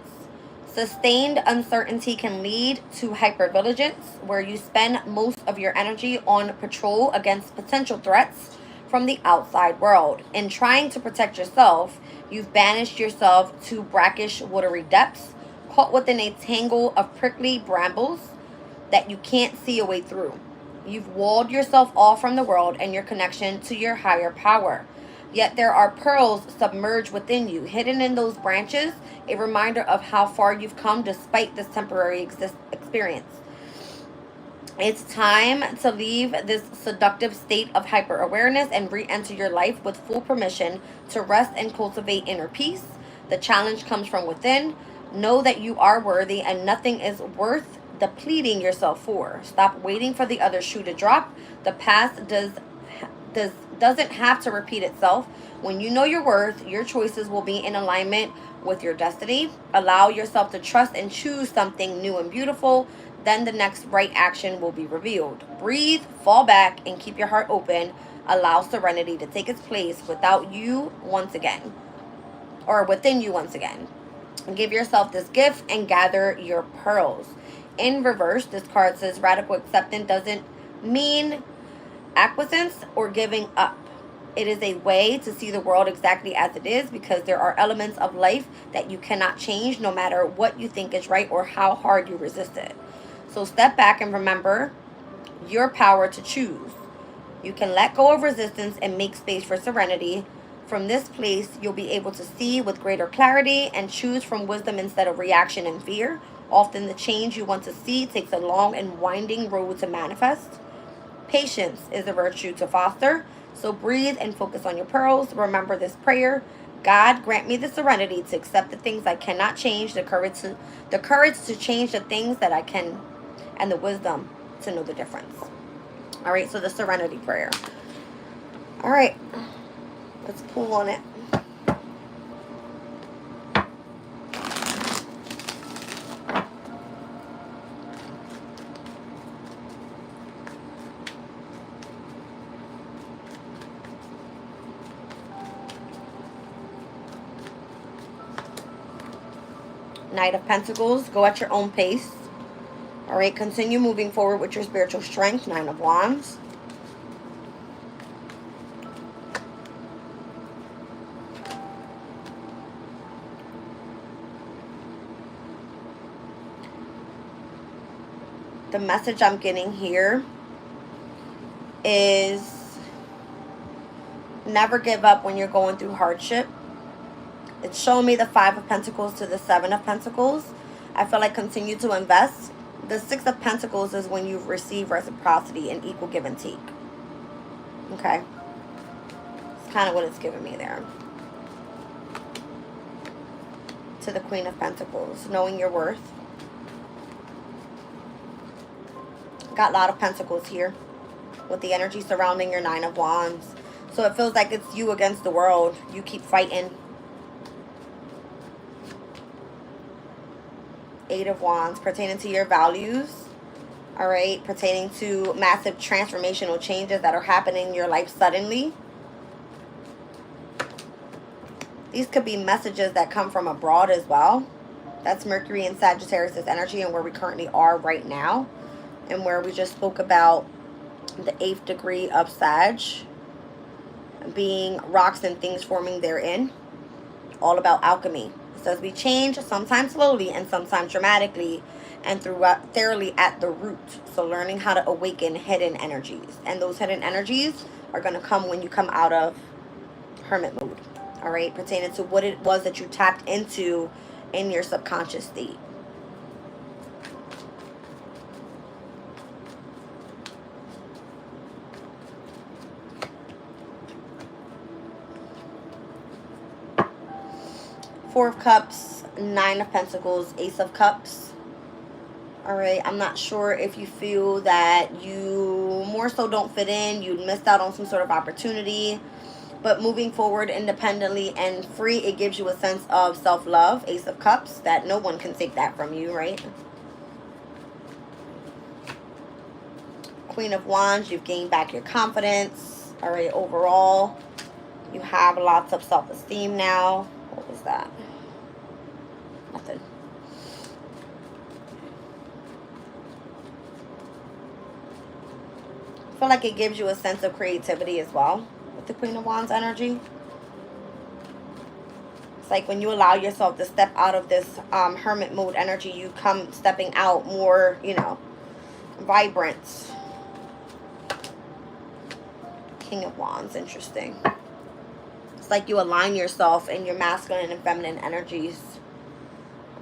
Sustained uncertainty can lead to hypervigilance, where you spend most of your energy on patrol against potential threats from the outside world. In trying to protect yourself, you've banished yourself to brackish, watery depths, caught within a tangle of prickly brambles that you can't see a way through. You've walled yourself off from the world and your connection to your higher power. Yet there are pearls submerged within you, hidden in those branches, a reminder of how far you've come despite this temporary experience. It's time to leave this seductive state of hyper awareness and re enter your life with full permission to rest and cultivate inner peace. The challenge comes from within. Know that you are worthy and nothing is worth depleting yourself for. Stop waiting for the other shoe to drop. The past doesn't have to repeat itself. When you know your worth, your choices will be in alignment with your destiny. Allow yourself to trust and choose something new and beautiful. Then the next right action will be revealed. Breathe, fall back, and keep your heart open. Allow serenity to take its place without you once again, or within you once again. Give yourself this gift and gather your pearls. In reverse, this card says radical acceptance doesn't mean acquiescence or giving up. It is a way to see the world exactly as it is, because there are elements of life that you cannot change no matter what you think is right or how hard you resist it. So step back and remember your power to choose. You can let go of resistance and make space for serenity. From this place, you'll be able to see with greater clarity and choose from wisdom instead of reaction and fear. Often the change you want to see takes a long and winding road to manifest. Patience is a virtue to foster. So breathe and focus on your pearls. Remember this prayer. God, grant me the serenity to accept the things I cannot change, the courage to change the things that I can, and the wisdom to know the difference. All right, so the serenity prayer. All right, let's pull on it. Knight of Pentacles, go at your own pace. All right, continue moving forward with your spiritual strength. Nine of Wands. The message I'm getting here is never give up when you're going through hardship. It's showing me the Five of Pentacles to the Seven of Pentacles. I feel like continue to invest. The Six of Pentacles is when you receive reciprocity and equal give and take. Okay. It's kind of what it's giving me there. To the Queen of Pentacles, knowing your worth. Got a lot of Pentacles here with the energy surrounding your Nine of Wands. So it feels like it's you against the world. You keep fighting. Eight of Wands, pertaining to your values. All right, pertaining to massive transformational changes that are happening in your life suddenly. These could be messages that come from abroad as well. That's Mercury and Sagittarius' energy and where we currently are right now. And where we just spoke about the 8th degree of Sag being rocks and things forming therein. All about alchemy. It says we change, sometimes slowly and sometimes dramatically, and thoroughly at the root. So learning how to awaken hidden energies. And those hidden energies are going to come when you come out of hermit mode. All right, pertaining to what it was that you tapped into in your subconscious state. Four of Cups, Nine of Pentacles, Ace of Cups. All right, I'm not sure if you feel that you more so don't fit in, you missed out on some sort of opportunity, but moving forward independently and free, it gives you a sense of self-love. Ace of Cups, that no one can take that from you, right? Queen of Wands, you've gained back your confidence. All right, overall, you have lots of self-esteem now. What was that? Nothing. I feel like it gives you a sense of creativity as well with the Queen of Wands energy. It's like when you allow yourself to step out of this hermit mode energy, you come stepping out more, you know, vibrant. King of Wands, interesting. like you align yourself in your masculine and feminine energies.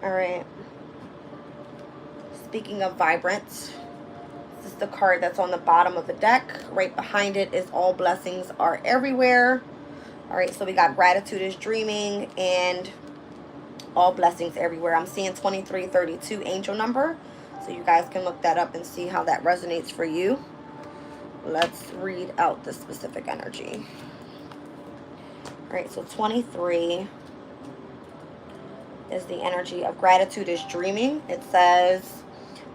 All right. Speaking of vibrant, this is the card that's on the bottom of the deck. Right behind it is all blessings are everywhere. All right, so we got gratitude is dreaming and all blessings everywhere. I'm seeing 2332 angel number. So you guys can look that up and see how that resonates for you. Let's read out the specific energy. All right, so 23 is the energy of gratitude is dreaming. It says,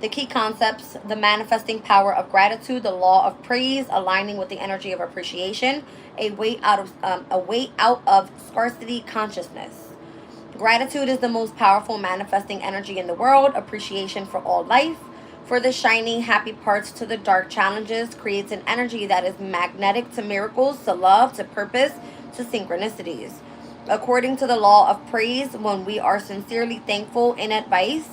the key concepts, the manifesting power of gratitude, the law of praise, aligning with the energy of appreciation, a way out of scarcity consciousness. Gratitude is the most powerful manifesting energy in the world. Appreciation for all life, for the shiny, happy parts to the dark challenges, creates an energy that is magnetic to miracles, to love, to purpose, to synchronicities. According to the law of praise, when we are sincerely thankful in advance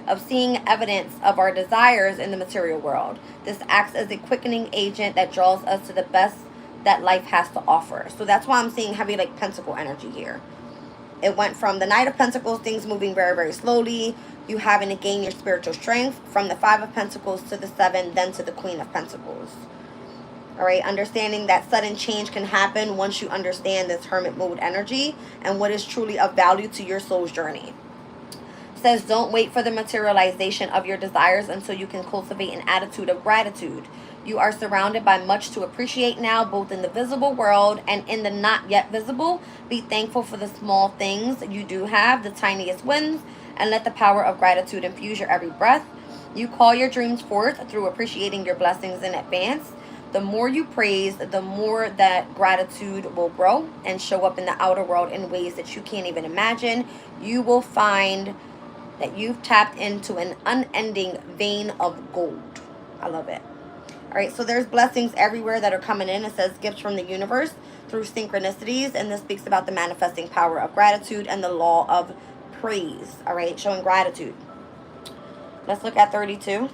of seeing evidence of our desires in the material world, this acts as a quickening agent that draws us to the best that life has to offer. So that's why I'm seeing heavy like pentacle energy here. It went from the Knight of Pentacles, things moving very, very slowly, you having to gain your spiritual strength, from the Five of Pentacles to the Seven, then to the Queen of Pentacles. All right, understanding that sudden change can happen once you understand this hermit mode energy and what is truly of value to your soul's journey. It says, don't wait for the materialization of your desires until you can cultivate an attitude of gratitude. You are surrounded by much to appreciate now, both in the visible world and in the not yet visible. Be thankful for the small things you do have, the tiniest wins, and let the power of gratitude infuse your every breath. You call your dreams forth through appreciating your blessings in advance. The more you praise, the more that gratitude will grow and show up in the outer world in ways that you can't even imagine. You will find that you've tapped into an unending vein of gold. I love it. All right, so there's blessings everywhere that are coming in. It says gifts from the universe through synchronicities, and this speaks about the manifesting power of gratitude and the law of praise. All right, showing gratitude. Let's look at 32.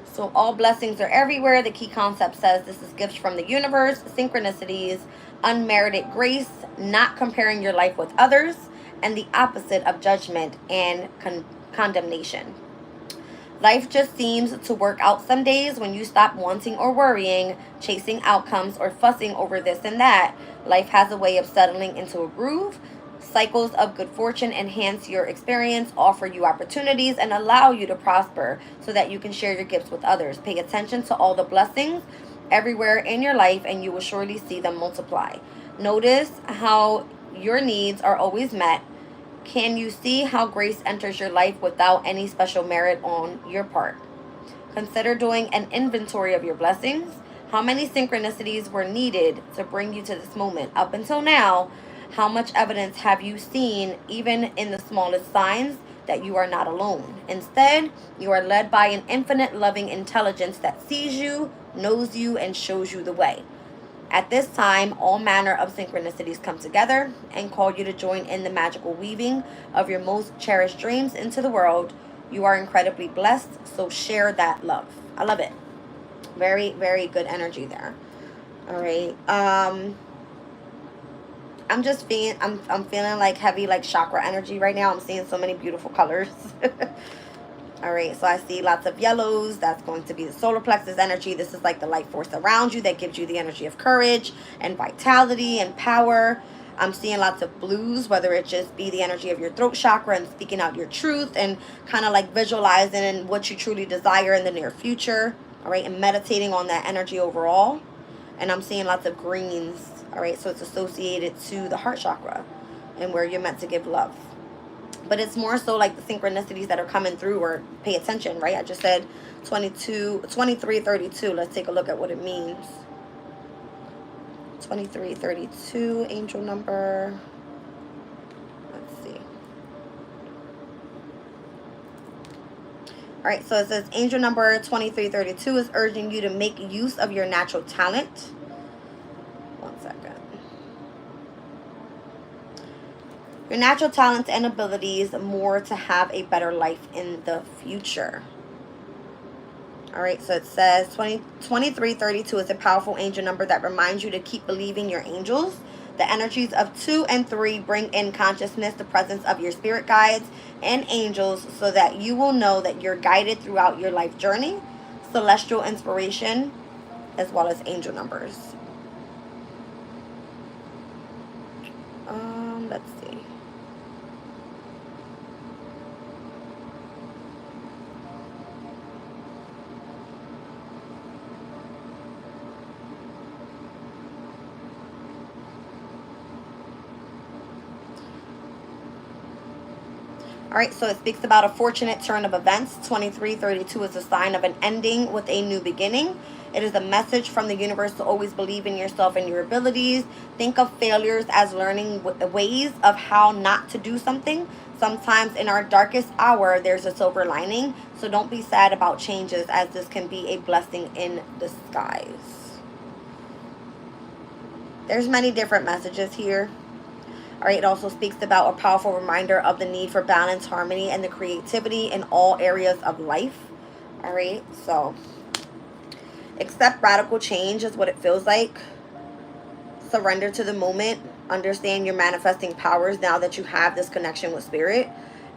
So all blessings are everywhere. The key concept says this is gifts from the universe, synchronicities, unmerited grace, not comparing your life with others, and the opposite of judgment and condemnation. Life just seems to work out some days when you stop wanting or worrying, chasing outcomes, or fussing over this and that. Life has a way of settling into a groove. Cycles of good fortune enhance your experience, offer you opportunities, and allow you to prosper so that you can share your gifts with others. Pay attention to all the blessings everywhere in your life, and you will surely see them multiply. Notice how your needs are always met. Can you see how grace enters your life without any special merit on your part? Consider doing an inventory of your blessings. How many synchronicities were needed to bring you to this moment? Up until now, how much evidence have you seen, even in the smallest signs, that you are not alone? Instead, you are led by an infinite loving intelligence that sees you, knows you, and shows you the way. At this time, all manner of synchronicities come together and call you to join in the magical weaving of your most cherished dreams into the world. You are incredibly blessed, so share that love. I love it. Very, very good energy there. All right. I'm just feeling, I'm feeling like heavy, like chakra energy right now. I'm seeing so many beautiful colors. All right, so I see lots of yellows. That's going to be the solar plexus energy. This is like the light force around you that gives you the energy of courage and vitality and power. I'm seeing lots of blues, whether it just be the energy of your throat chakra and speaking out your truth and kind of like visualizing what you truly desire in the near future. All right, and meditating on that energy overall. And I'm seeing lots of greens. All right, so it's associated to the heart chakra and where you're meant to give love. But it's more so like the synchronicities that are coming through, or pay attention, right? I just said 2332. Let's take a look at what it means. 2332, angel number. Let's see. All right, so it says angel number 2332 is urging you to make use of your natural talent. One second. Your natural talents and abilities more to have a better life in the future. All right, so it says 2332 is a powerful angel number that reminds you to keep believing your angels. The energies of 2 and 3 bring in consciousness the presence of your spirit guides and angels so that you will know that you're guided throughout your life journey. Celestial inspiration as well as angel numbers. Let's see. All right, so it speaks about a fortunate turn of events. 2332 is a sign of an ending with a new beginning. It is a message from the universe to always believe in yourself and your abilities. Think of failures as learning ways of how not to do something. Sometimes in our darkest hour, there's a silver lining. So don't be sad about changes, as this can be a blessing in disguise. There's many different messages here. All right, it also speaks about a powerful reminder of the need for balance, harmony, and the creativity in all areas of life. All right, so accept radical change is what it feels like. Surrender to the moment. Understand your manifesting powers now that you have this connection with spirit.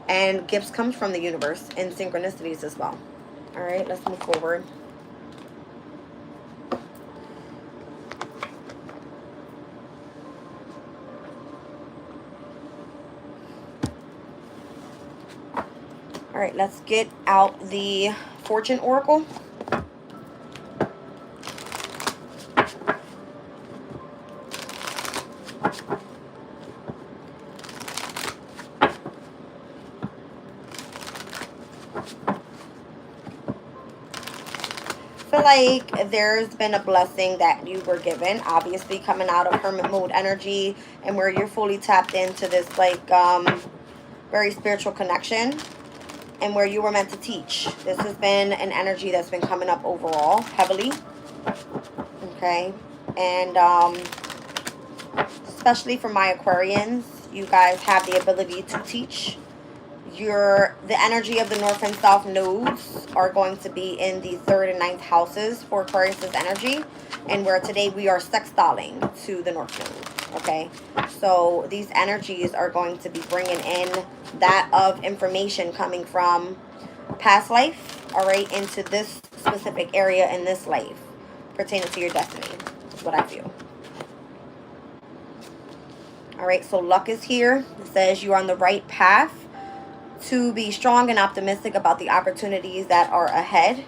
And gifts comes from the universe and synchronicities as well. All right, let's move forward. All right, let's get out the Fortune Oracle. I feel like there's been a blessing that you were given, obviously coming out of hermit mode energy, and where you're fully tapped into this like very spiritual connection, and where you were meant to teach. This has been an energy that's been coming up overall heavily. Okay, and especially for my Aquarians, you guys have the ability to teach. The energy of the North and South nodes are going to be in the 3rd and 9th houses for Aquarius's energy, and where today we are sextiling to the North node. Okay, so these energies are going to be bringing in that of information coming from past life, all right, into this specific area in this life pertaining to your destiny, is what I feel. All right, so luck is here. It says you're on the right path to be strong and optimistic about the opportunities that are ahead.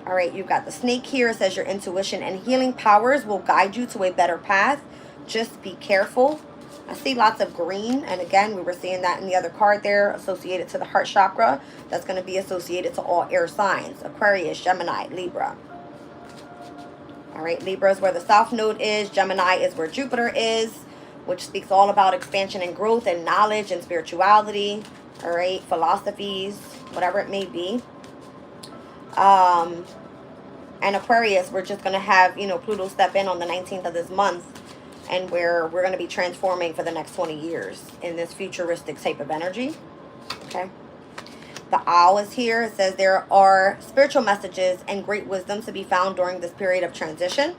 All right, you've got the snake here. It says your intuition and healing powers will guide you to a better path. Just be careful. I see lots of green, and again, we were seeing that in the other card there, associated to the heart chakra. That's going to be associated to all air signs: Aquarius, Gemini, Libra. All right, Libra is where the South Node is. Gemini is where Jupiter is, which speaks all about expansion and growth and knowledge and spirituality. All right, philosophies, whatever it may be. And Aquarius, we're just going to have, Pluto step in on the 19th of this month, and where we're going to be transforming for the next 20 years in this futuristic type of energy. Okay. The owl is here. It says there are spiritual messages and great wisdom to be found during this period of transition.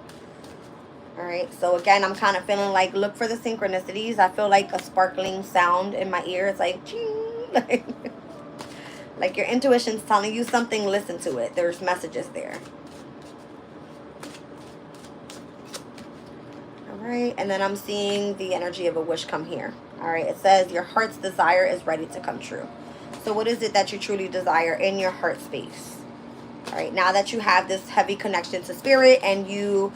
All right. So again, I'm kind of feeling like, look for the synchronicities. I feel like a sparkling sound in my ear. It's like, ching, like your intuition's telling you something. Listen to it. There's messages there. All right. And then I'm seeing the energy of a wish come here. All right. It says your heart's desire is ready to come true. So what is it that you truly desire in your heart space? All right, now that you have this heavy connection to spirit and you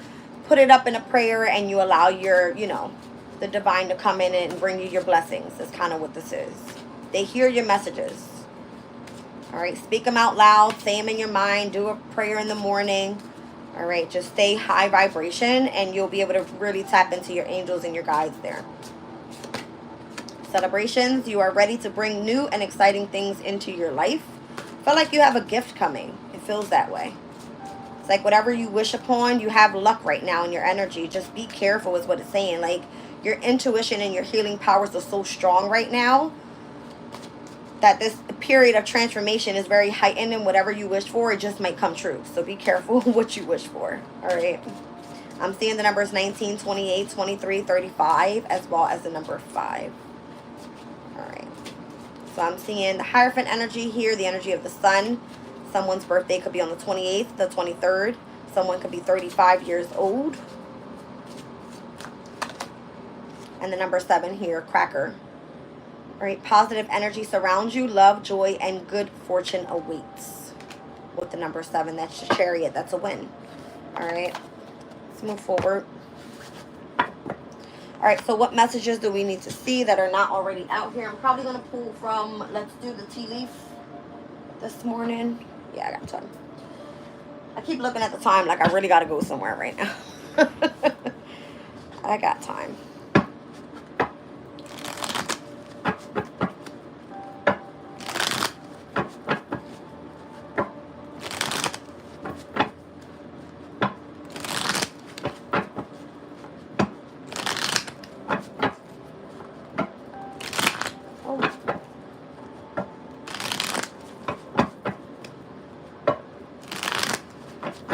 put it up in a prayer and you allow your, the divine to come in and bring you your blessings, is kind of what this is. They hear your messages. All right, speak them out loud, say them in your mind, do a prayer in the morning. All right, just stay high vibration and you'll be able to really tap into your angels and your guides there. Celebrations, you are ready to bring new and exciting things into your life. I feel like you have a gift coming. It feels that way. It's like whatever you wish upon, you have luck right now in your energy. Just be careful is what it's saying. Like Your intuition and your healing powers are so strong right now that this period of transformation is very heightened, and whatever you wish for, it just might come true. So be careful what you wish for. All right. I'm seeing the numbers 19, 28, 23, 35, as well as the number 5. All right. So I'm seeing the Hierophant energy here, the energy of the sun. Someone's birthday could be on the 28th, the 23rd. Someone could be 35 years old. And the number 7 here, Cracker. All right, positive energy surrounds you. Love, joy, and good fortune awaits. With the number 7, that's the Chariot. That's a win. All right, let's move forward. All right, so what messages do we need to see that are not already out here? I'm probably going to pull from, let's do the tea leaf this morning. Yeah, I got time. I keep looking at the time like I really got to go somewhere right now. I got time.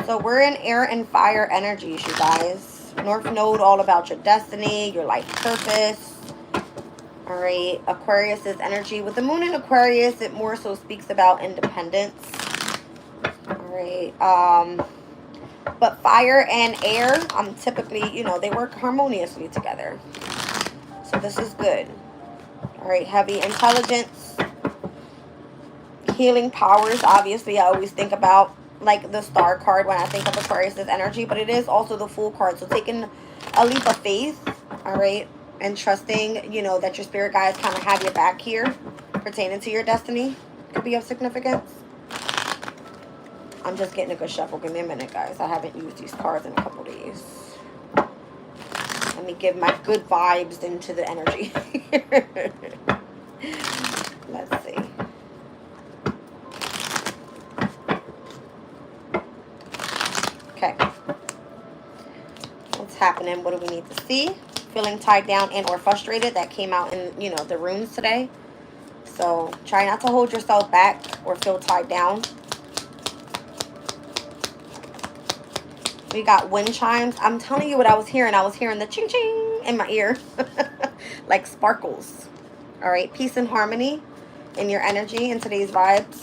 So we're in air and fire energies, you guys. North Node, all about your destiny, your life purpose. All right, Aquarius's energy. With the moon in Aquarius, it more so speaks about independence. All right. But fire and air, typically, you know, they work harmoniously together. So this is good. All right, heavy intelligence. Healing powers, obviously, I always think about like the star card when I think of Aquarius's energy, but it is also the Fool card. So taking a leap of faith, all right, and trusting, you know, that your spirit guides kind of have your back here pertaining to your destiny could be of significance. I'm just getting a good shuffle. Give me a minute, guys. I haven't used these cards in a couple days. Let me give my good vibes into the energy. Let's see. Okay. What's happening? What do we need to see? Feeling tied down and or frustrated. That came out in, you know, the runes today. So try not to hold yourself back or feel tied down. We got wind chimes. I'm telling you what I was hearing. I was hearing the ching ching in my ear. Like sparkles. All right. Peace and harmony in your energy in today's vibes.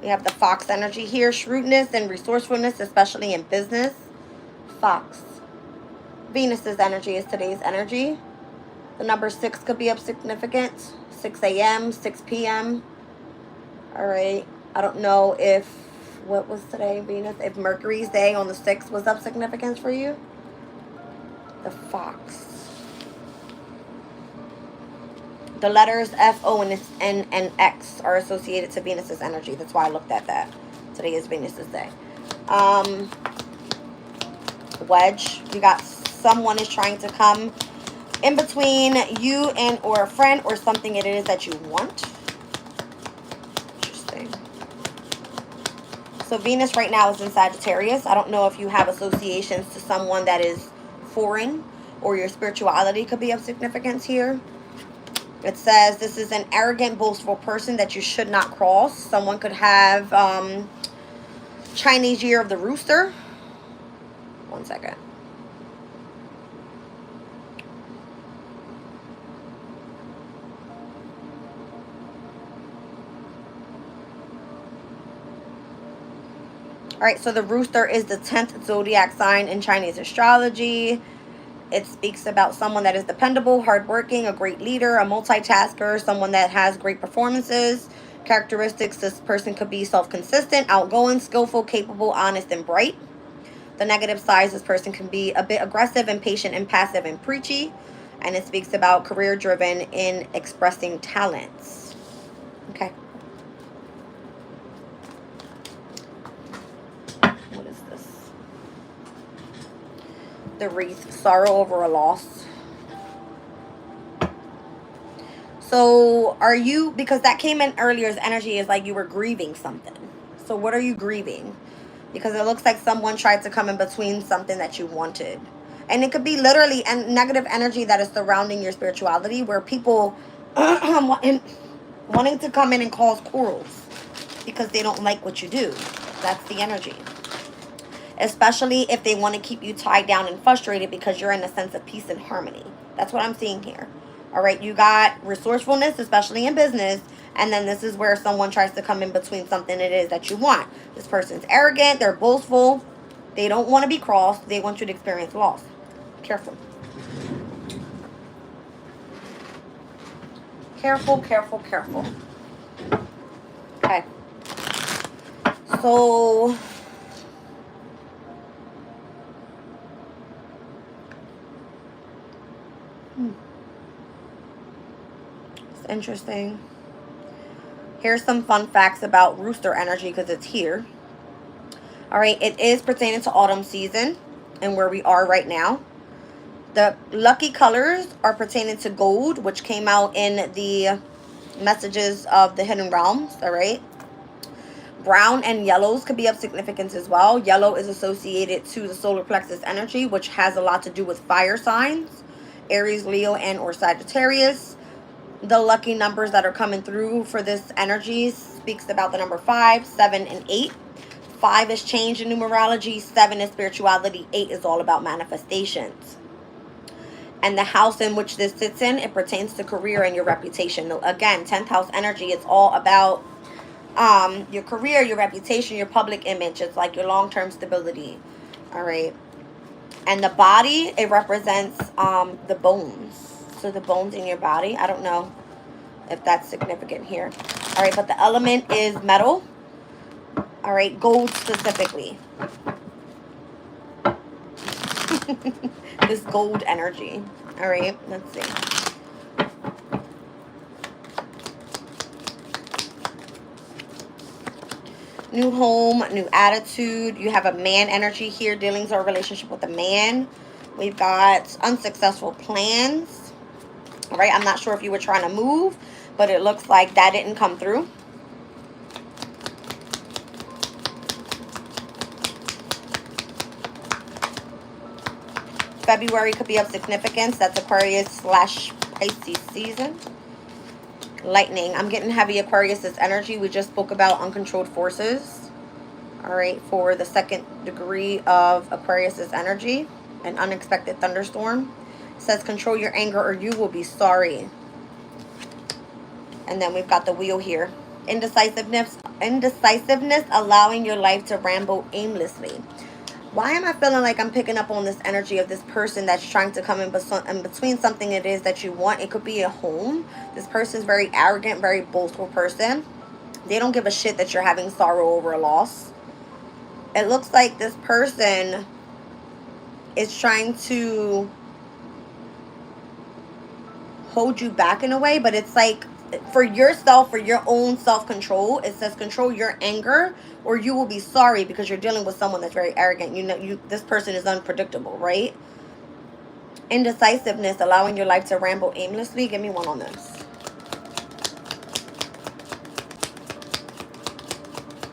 We have the Fox energy here. Shrewdness and resourcefulness, especially in business. Fox. Venus's energy is today's energy. The number 6 could be of significance. 6 a.m., 6 p.m. All right. I don't know if, what was today, Venus? If Mercury's day on the 6th was of significance for you. The Fox. The letters F, O, and X are associated to Venus's energy. That's why I looked at that. Today is Venus's day. Wedge. You got someone is trying to come in between you and or a friend or something it is that you want. Interesting. So Venus right now is in Sagittarius. I don't know if you have associations to someone that is foreign or your spirituality could be of significance here. It says this is an arrogant, boastful person that you should not cross. Someone could have Chinese year of the rooster. One second. All right, so the rooster is the 10th zodiac sign in Chinese astrology. It speaks about someone that is dependable, hardworking, a great leader, a multitasker, someone that has great performances. Characteristics, this person could be self-consistent, outgoing, skillful, capable, honest, and bright. The negative side, this person can be a bit aggressive, impatient, impassive, and preachy. And it speaks about career-driven in expressing talents. Okay. What is this? The wreath, sorrow over a loss. So are you, because that came in earlier as energy, is like you were grieving something. So what are you grieving? Because it looks like someone tried to come in between something that you wanted. And it could be literally a negative energy that is surrounding your spirituality, where people wanting to come in and cause quarrels because they don't like what you do. That's the energy. Especially if they want to keep you tied down and frustrated because you're in a sense of peace and harmony. That's what I'm seeing here. All right, you got resourcefulness, especially in business. And then this is where someone tries to come in between something it is that you want. This person's arrogant. They're boastful. They don't want to be crossed. They want you to experience loss. Careful. Careful, careful, careful. Okay. So... it's interesting. Here's some fun facts about rooster energy because it's here. All right, it is pertaining to autumn season and where we are right now. The lucky colors are pertaining to gold, which came out in the messages of the hidden realms. All right. Brown and yellows could be of significance as well. Yellow is associated to the solar plexus energy, which has a lot to do with fire signs, Aries, Leo, and or Sagittarius. The lucky numbers that are coming through for this energy speaks about the number 5, 7, and 8. 5 is change in numerology. 7 is spirituality. 8 is all about manifestations. And the house in which this sits in, it pertains to career and your reputation. Again, 10th house energy, it's all about your career, your reputation, your public image. It's like your long-term stability. All right. And the body, it represents the bones. So the bones in your body. I don't know if that's significant here. All right, but the element is metal. All right, gold specifically. This gold energy. All right, let's see. New home, new attitude. You have a man energy here. Dealings or relationship with a man. We've got unsuccessful plans. All right, I'm not sure if you were trying to move, but it looks like that didn't come through. February could be of significance. That's Aquarius/Pisces season. Lightning. I'm getting heavy Aquarius' energy. We just spoke about uncontrolled forces. All right, for the 2nd degree of Aquarius' energy. An unexpected thunderstorm. It says control your anger or you will be sorry. And then we've got the wheel here. Indecisiveness, allowing your life to ramble aimlessly. Why am I feeling like I'm picking up on this energy of this person that's trying to come in between something it is that you want? It could be a home. This person's very arrogant, very boastful person. They don't give a shit that you're having sorrow over a loss. It looks like this person is trying to hold you back in a way, but it's like for yourself, for your own self-control, it says control your anger or you will be sorry because you're dealing with someone that's very arrogant. You know, this person is unpredictable, right? Indecisiveness, allowing your life to ramble aimlessly. Give me one on this.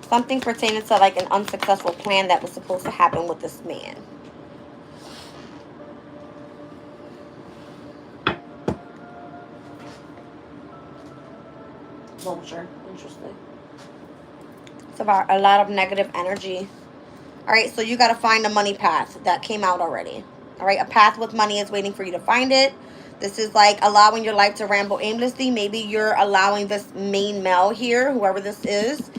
Something pertaining to like an unsuccessful plan that was supposed to happen with this man. Vulture. Interesting. It's about a lot of negative energy. All right, so you got to find a money path. That came out already. All right, a path with money is waiting for you to find it. This is like allowing your life to ramble aimlessly. Maybe you're allowing this main male here, whoever this is.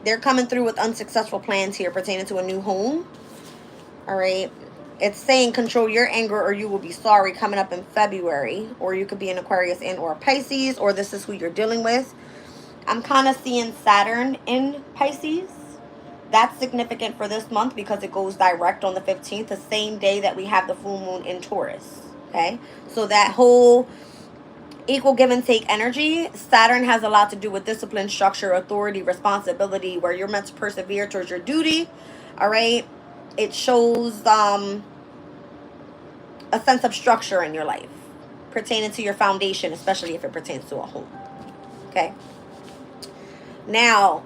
They're coming through with unsuccessful plans here pertaining to a new home. All right. It's saying control your anger or you will be sorry coming up in February. Or you could be an Aquarius and or Pisces, or this is who you're dealing with. I'm kind of seeing Saturn in Pisces. That's significant for this month because it goes direct on the 15th, the same day that we have the full moon in Taurus. Okay? So that whole equal give and take energy, Saturn has a lot to do with discipline, structure, authority, responsibility, where you're meant to persevere towards your duty. All right? It shows a sense of structure in your life, pertaining to your foundation, especially if it pertains to a home. Okay. Now,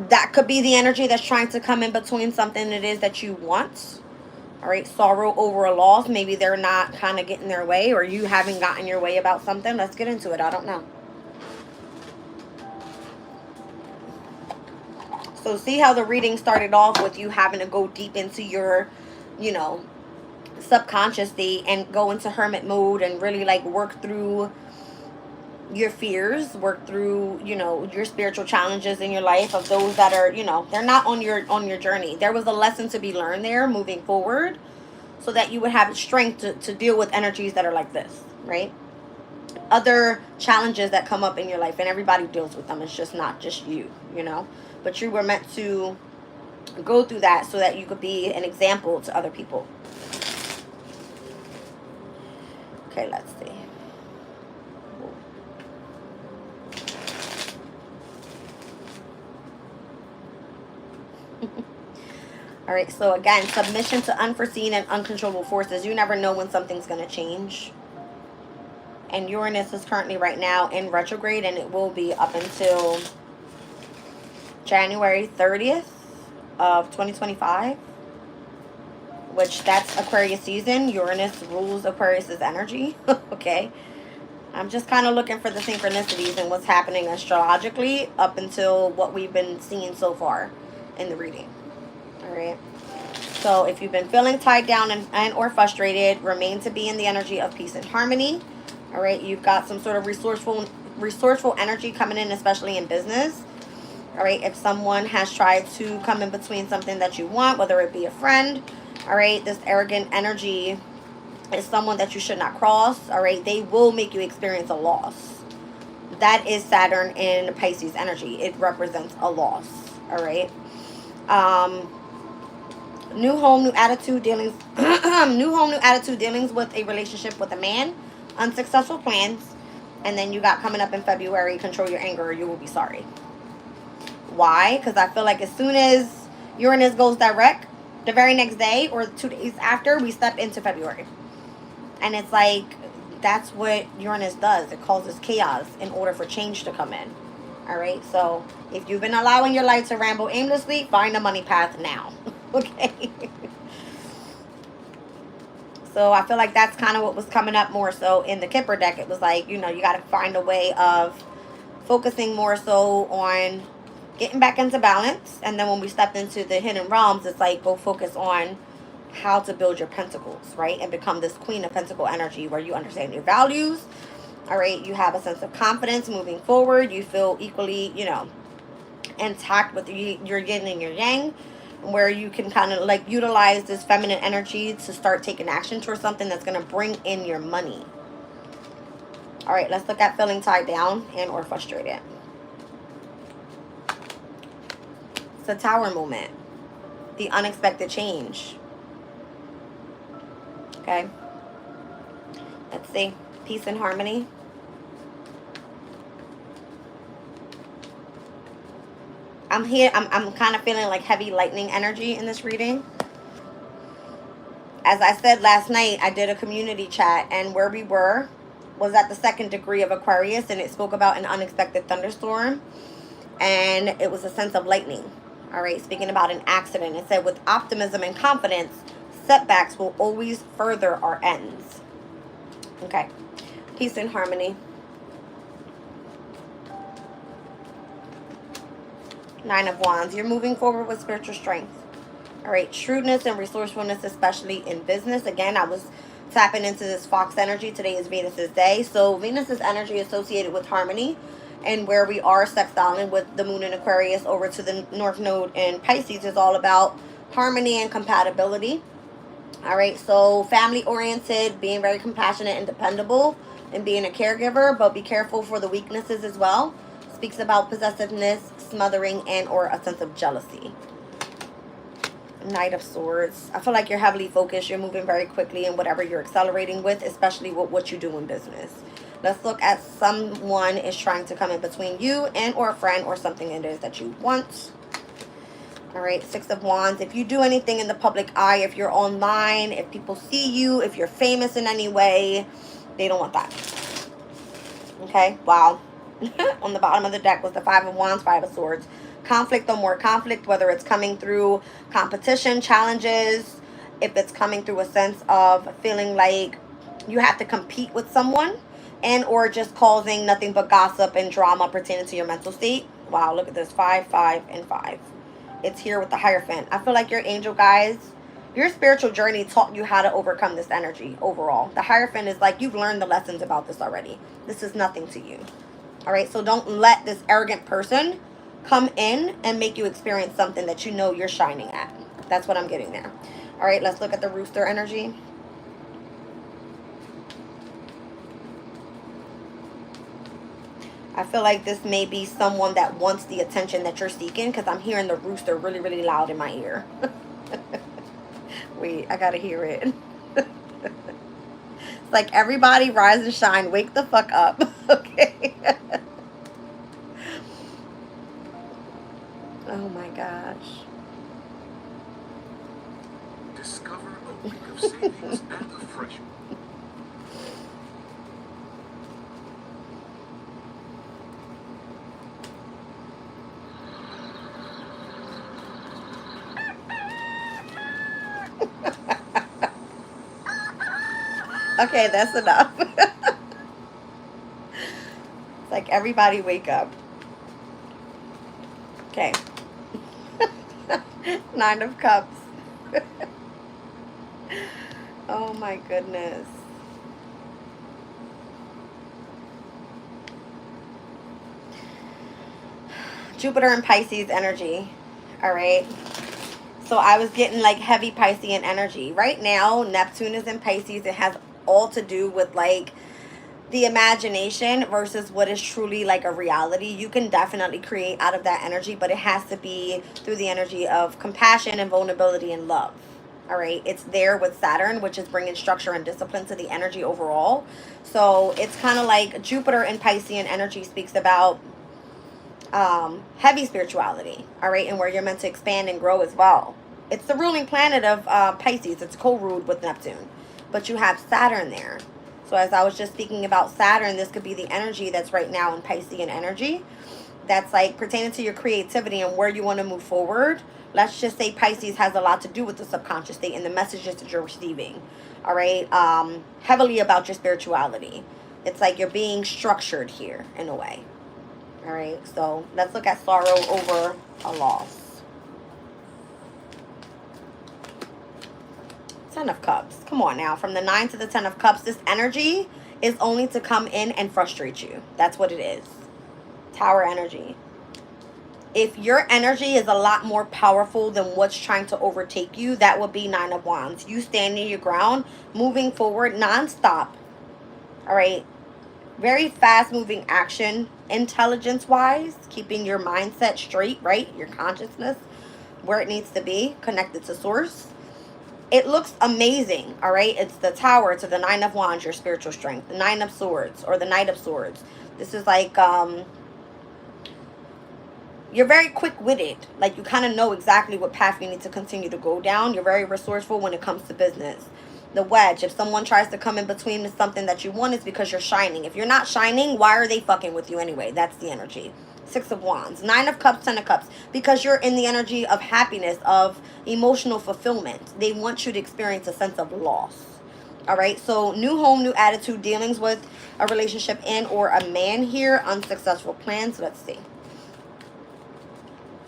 that could be the energy that's trying to come in between something it is that you want. All right, sorrow over a loss. Maybe they're not kind of getting their way, or you haven't gotten your way about something. Let's get into it. I don't know. So see how the reading started off with you having to go deep into your, you know, subconscious state and go into hermit mode and really like work through your fears, work through, you know, your spiritual challenges in your life, of those that are, you know, they're not on your journey. There was a lesson to be learned there moving forward, so that you would have strength to deal with energies that are like this, right? Other challenges that come up in your life, and everybody deals with them. It's just not just you, you know. But you were meant to go through that so that you could be an example to other people. Okay, let's see. All right, so again, submission to unforeseen and uncontrollable forces. You never know when something's going to change. And Uranus is currently right now in retrograde, and it will be up until January 30th of 2025, which that's Aquarius season. Uranus rules Aquarius's energy. Okay. I'm just kind of looking for the synchronicities and what's happening astrologically up until what we've been seeing so far in the reading. All right. So if you've been feeling tied down and or frustrated, remain to be in the energy of peace and harmony. All right. You've got some sort of resourceful energy coming in, especially in business. All right. If someone has tried to come in between something that you want, whether it be a friend, all right, this arrogant energy is someone that you should not cross. All right. They will make you experience a loss. That is Saturn in Pisces energy. It represents a loss. All right. New home, new attitude dealings. New home, new attitude dealings with a relationship with a man. Unsuccessful plans. And then you got coming up in February, control your anger or you will be sorry. Why? Because I feel like as soon as Uranus goes direct, the very next day or 2 days after, we step into February. And it's like, that's what Uranus does. It causes chaos in order for change to come in. All right. So if you've been allowing your life to ramble aimlessly, find a money path now. Okay. So I feel like that's kind of what was coming up more so in the Kipper deck. It was like, you know, you got to find a way of focusing more so on getting back into balance. And then when we stepped into the hidden realms, it's like, go focus on how to build your pentacles, right? And become this queen of pentacle energy where you understand your values. All right. You have a sense of confidence moving forward. You feel equally, you know, intact with your yin and your yang, where you can kind of like utilize this feminine energy to start taking action towards something that's going to bring in your money. All right, let's look at feeling tied down and or frustrated. It's a Tower moment. The unexpected change. Okay. Let's see. Peace and harmony. I'm here. I'm kind of feeling like heavy lightning energy in this reading. As I said last night, I did a community chat, and where we were was at the 2nd degree of Aquarius, and it spoke about an unexpected thunderstorm, and it was a sense of lightning. All right, speaking about an accident, it said, with optimism and confidence, setbacks will always further our ends. Okay, peace and harmony. 9 of Wands. You're moving forward with spiritual strength. All right. Shrewdness and resourcefulness, especially in business. Again, I was tapping into this Fox energy. Today is Venus's day. So Venus's energy associated with harmony, and where we are sextiling with the moon in Aquarius over to the North Node in Pisces is all about harmony and compatibility. All right. So family oriented, being very compassionate and dependable, and being a caregiver, but be careful for the weaknesses as well. Speaks about possessiveness, smothering, and or a sense of jealousy. Knight of Swords. I feel like you're heavily focused. You're moving very quickly in whatever you're accelerating with, especially with what you do in business. Let's look at someone is trying to come in between you and or a friend or something it is that you want. All right, Six of Wands. If you do anything in the public eye, if you're online, if people see you, if you're famous in any way, they don't want that. Okay, wow. On the bottom of the deck was the Five of Wands, Five of Swords. Conflict or more conflict, whether it's coming through competition, challenges, if it's coming through a sense of feeling like you have to compete with someone, and or just causing nothing but gossip and drama pertaining to your mental state. Wow, look at this. 5, 5, and 5. It's here with the Hierophant. I feel like your angel guys, your spiritual journey taught you how to overcome this energy overall. The Hierophant is like you've learned the lessons about this already. This is nothing to you. All right, so don't let this arrogant person come in and make you experience something that you know you're shining at. That's what I'm getting there. All right, let's look at the Rooster energy. I feel like this may be someone that wants the attention that you're seeking, because I'm hearing the rooster really, really loud in my ear. Wait, I gotta hear it. It's like, everybody rise and shine. Wake the fuck up. Okay. Oh my gosh. Discover a week of savings and a fresh. Okay, that's enough. It's like, everybody wake up. Okay. Nine of Cups. Oh my goodness. Jupiter and Pisces energy. All right. So I was getting like heavy Piscean energy. Right now, Neptune is in Pisces. It has all to do with like the imagination versus what is truly like a reality. You can definitely create out of that energy, but it has to be through the energy of compassion and vulnerability and love. All right, it's there with Saturn, which is bringing structure and discipline to the energy overall. So it's kind of like Jupiter in Piscean energy speaks about heavy spirituality, all right, and where you're meant to expand and grow as well. It's the ruling planet of Pisces. It's co-ruled with Neptune, but you have Saturn there. So as I was just speaking about Saturn, this could be the energy that's right now in Piscean energy. That's like pertaining to your creativity and where you want to move forward. Let's just say Pisces has a lot to do with the subconscious state and the messages that you're receiving. All right. Heavily about your spirituality. It's like you're being structured here in a way. All right. So let's look at sorrow over a loss. Ten of Cups. Come on now. From the 9 to the 10 of Cups, this energy is only to come in and frustrate you. That's what it is. Tower energy. If your energy is a lot more powerful than what's trying to overtake you, that would be 9 of Wands. You standing your ground, moving forward nonstop. All right. Very fast moving action, intelligence wise, keeping your mindset straight, right? Your consciousness where it needs to be, connected to source. It looks amazing, all right? It's the Tower to the 9 of Wands, your spiritual strength. The 9 of Swords or the Knight of Swords. This is like, you're very quick-witted. Like, you kind of know exactly what path you need to continue to go down. You're very resourceful when it comes to business. The Wedge. If someone tries to come in between with something that you want, it's because you're shining. If you're not shining, why are they fucking with you anyway? That's the energy. 6 of Wands. 9 of Cups, 10 of Cups. Because you're in the energy of happiness, of emotional fulfillment. They want you to experience a sense of loss. All right. So new home, new attitude, dealings with a relationship and or a man here. Unsuccessful plans. Let's see.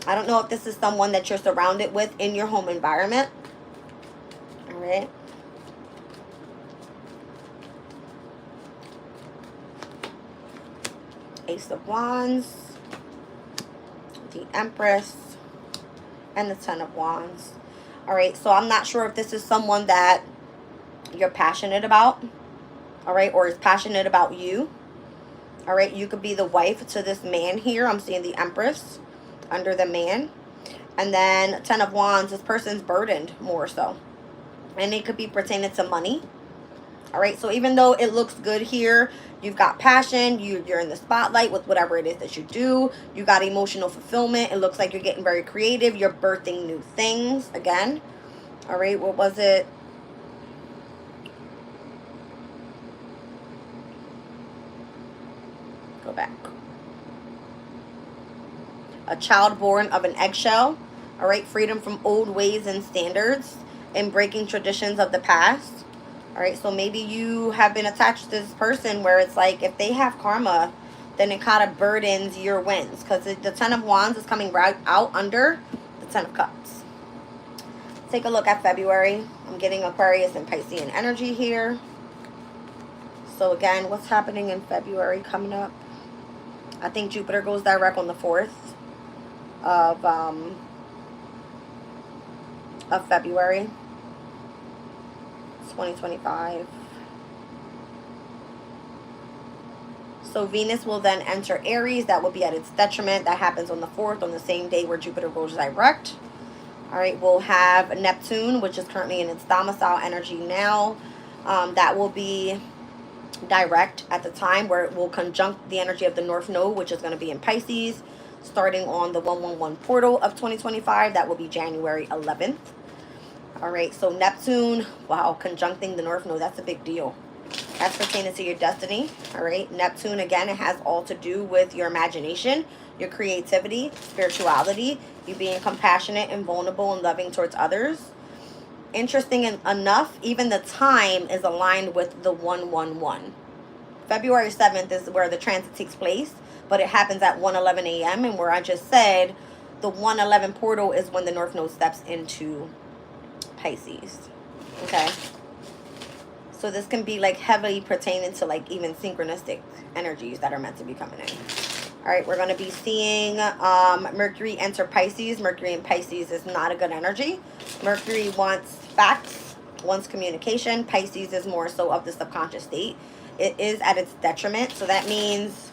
I don't know if this is someone that you're surrounded with in your home environment. All right. Ace of Wands, the Empress, and the 10 of Wands. All right, so I'm not sure if this is someone that you're passionate about, all right, or is passionate about you. All right, you could be the wife to this man here. I'm seeing the Empress under the man. And then 10 of Wands, this person's burdened more so. And it could be pertaining to money. All right, so even though it looks good here, you've got passion, you're in the spotlight with whatever it is that you do. You got emotional fulfillment. It looks like you're getting very creative. You're birthing new things again. All right, what was it? Go back. A child born of an eggshell. All right, freedom from old ways and standards and breaking traditions of the past. All right, so maybe you have been attached to this person where it's like if they have karma, then it kind of burdens your wins, because the Ten of Wands is coming right out under the Ten of Cups. Take a look at February. I'm getting Aquarius and Piscean energy here. So again, what's happening in February coming up? I think Jupiter goes direct on the 4th of February 2025. So Venus will then enter Aries. That will be at its detriment. That happens on the 4th, on the same day where Jupiter goes direct. All right, we'll have Neptune, which is currently in its domicile energy now. That will be direct at the time where it will conjunct the energy of the North Node, which is going to be in Pisces, starting on the 111 portal of 2025. That will be January 11th. All right, so Neptune, wow, conjuncting the North Node, that's a big deal. That's pertaining to your destiny. All right, Neptune, again, it has all to do with your imagination, your creativity, spirituality, you being compassionate and vulnerable and loving towards others. Interesting enough, even the time is aligned with the 111. February 7th is where the transit takes place, but it happens at 1:11 a.m. And where I just said the 1:11 portal is when the North Node steps into Pisces. Okay, so this can be like heavily pertaining to like even synchronistic energies that are meant to be coming in. All right, we're going to be seeing Mercury enter Pisces. Mercury in Pisces is not a good energy. Mercury wants facts, wants communication. Pisces is more so of the subconscious state. It is at its detriment, so that means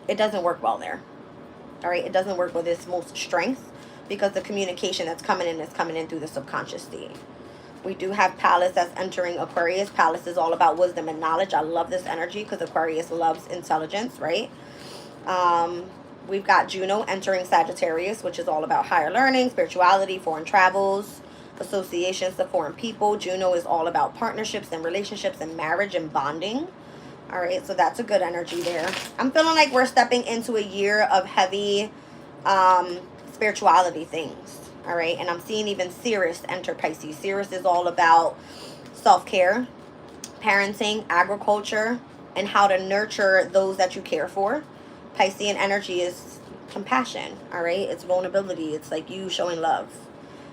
it doesn't work well there. All right, it doesn't work with its most strength because the communication that's coming in is coming in through the subconscious state. We do have Pallas that's entering Aquarius. Pallas is all about wisdom and knowledge. I love this energy because Aquarius loves intelligence, right? We've got Juno entering Sagittarius, which is all about higher learning, spirituality, foreign travels, associations to foreign people. Juno is all about partnerships and relationships and marriage and bonding. All right, so that's a good energy there. I'm feeling like we're stepping into a year of heavy spirituality things. All right, and I'm seeing even Ceres enter Pisces. Ceres is all about self-care, parenting, agriculture, and how to nurture those that you care for. Piscean energy is compassion, all right? It's vulnerability. It's like you showing love.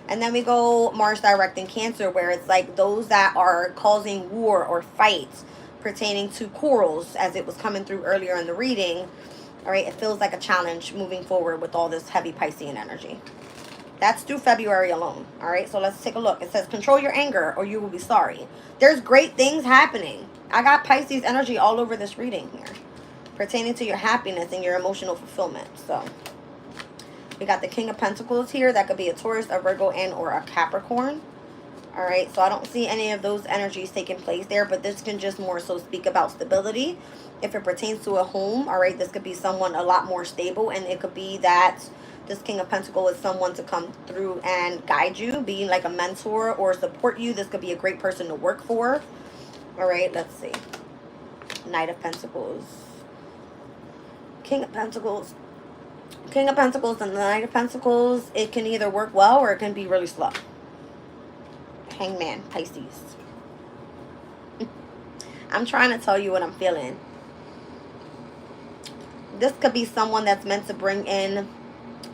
And then we go Mars direct in Cancer, where it's like those that are causing war or fights pertaining to quarrels, as it was coming through earlier in the reading. All right, it feels like a challenge moving forward with all this heavy Piscean energy. That's through February alone. All right, so let's take a look. It says, control your anger or you will be sorry. There's great things happening. I got Pisces energy all over this reading here, pertaining to your happiness and your emotional fulfillment. So we got the King of Pentacles here. That could be a Taurus, a Virgo, and or a Capricorn. All right, so I don't see any of those energies taking place there, but this can just more so speak about stability. If it pertains to a home, all right, this could be someone a lot more stable, and it could be that this King of Pentacles is someone to come through and guide you, being like a mentor or support you. This could be a great person to work for. All right, let's see. Knight of Pentacles. King of Pentacles. King of Pentacles and the Knight of Pentacles, it can either work well or it can be really slow. Hangman, Pisces. I'm trying to tell you what I'm feeling. This could be someone that's meant to bring in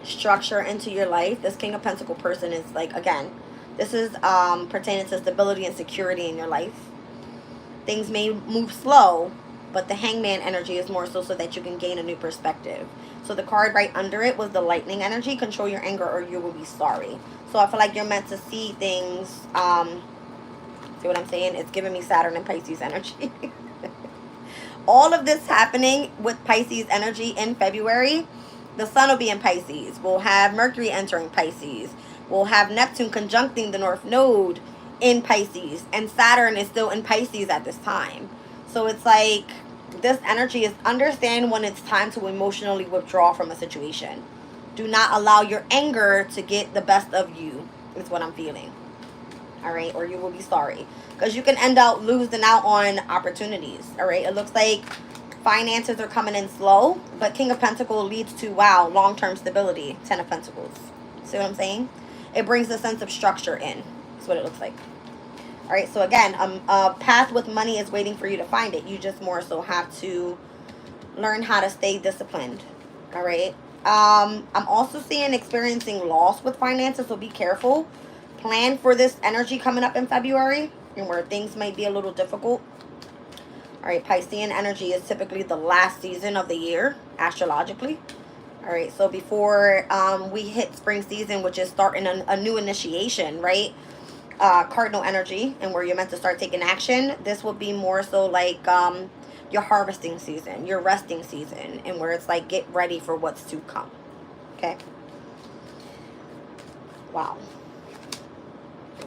structure into your life. This King of Pentacle person is like, again, this is pertaining to stability and security in your life. Things may move slow, but the Hangman energy is more so that you can gain a new perspective. So the card right under it was the Lightning energy. Control your anger or you will be sorry. So I feel like you're meant to see things. See what I'm saying? It's giving me Saturn and Pisces energy. All of this happening with Pisces energy in February. The sun will be in Pisces. We'll have Mercury entering Pisces. We'll have Neptune conjuncting the North Node in Pisces, and Saturn is still in Pisces at this time. So it's like this energy is understand when it's time to emotionally withdraw from a situation. Do not allow your anger to get the best of you, is what I'm feeling. All right, or you will be sorry, because you can end up losing out on opportunities. All right, it looks like finances are coming in slow, but King of Pentacles leads to, wow, long-term stability. 10 of Pentacles. See what I'm saying? It brings a sense of structure in. That's what it looks like. All right, so again, a path with money is waiting for you to find it. You just more so have to learn how to stay disciplined. All right. I'm also seeing experiencing loss with finances, so be careful. Plan for this energy coming up in February, and where things might be a little difficult. All right, Piscean energy is typically the last season of the year, astrologically. All right, so before we hit spring season, which is starting a new initiation, right? Cardinal energy, and where you're meant to start taking action, this will be more so like your harvesting season, your resting season, and where it's like get ready for what's to come. Okay. Wow.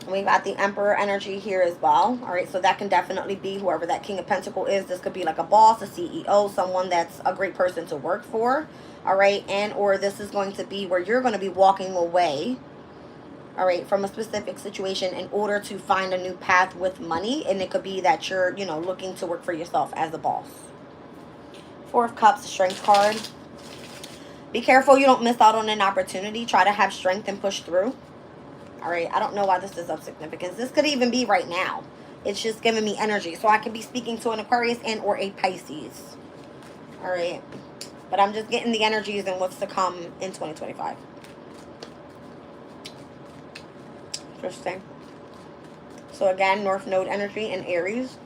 We got the Emperor energy here as well. All right, so that can definitely be whoever that King of Pentacles is. This could be like a boss, a CEO, someone that's a great person to work for. All right, and or this is going to be where you're going to be walking away, all right, from a specific situation in order to find a new path with money. And it could be that you're, you know, looking to work for yourself as a boss. Four of Cups, Strength card. Be careful you don't miss out on an opportunity. Try to have strength and push through. All right, I don't know why this is of significance. This could even be right now. It's just giving me energy. So I could be speaking to an Aquarius and or a Pisces. All right. But I'm just getting the energies and what's to come in 2025. Interesting. So again, North Node energy in Aries.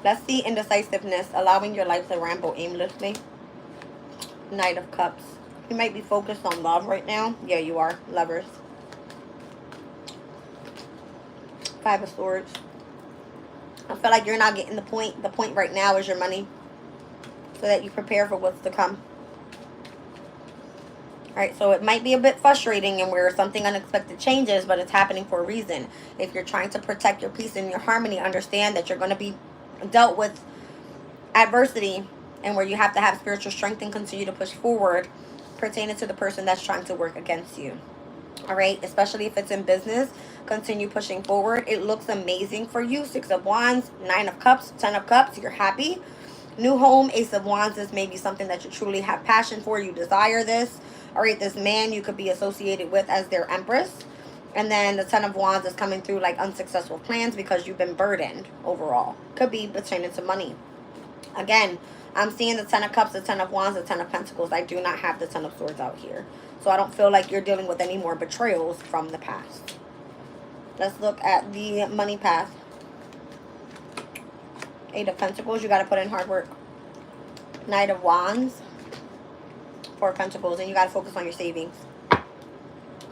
Let's see indecisiveness, allowing your life to ramble aimlessly. Knight of Cups. You might be focused on love right now. Yeah, you are. Lovers. Five of Swords. I feel like you're not getting the point. The point right now is your money, so that you prepare for what's to come. Alright, so it might be a bit frustrating and where something unexpected changes, but it's happening for a reason. If you're trying to protect your peace and your harmony, understand that you're going to be dealt with adversity, and where you have to have spiritual strength and continue to push forward pertaining to the person that's trying to work against you. Alright, especially if it's in business, continue pushing forward. It looks amazing for you. Six of Wands, Nine of Cups, 10 of Cups. You're happy. New home, Ace of Wands. This may be something that you truly have passion for. You desire this. All right, this man you could be associated with as their empress. And then the 10 of Wands is coming through like unsuccessful plans because you've been burdened overall. Could be pertaining to money. Again, I'm seeing the 10 of Cups, the 10 of Wands, the 10 of Pentacles. I do not have the 10 of Swords out here. So I don't feel like you're dealing with any more betrayals from the past. Let's look at the money path. Eight of Pentacles, you got to put in hard work. Knight of Wands. Four of Pentacles, and you got to focus on your savings.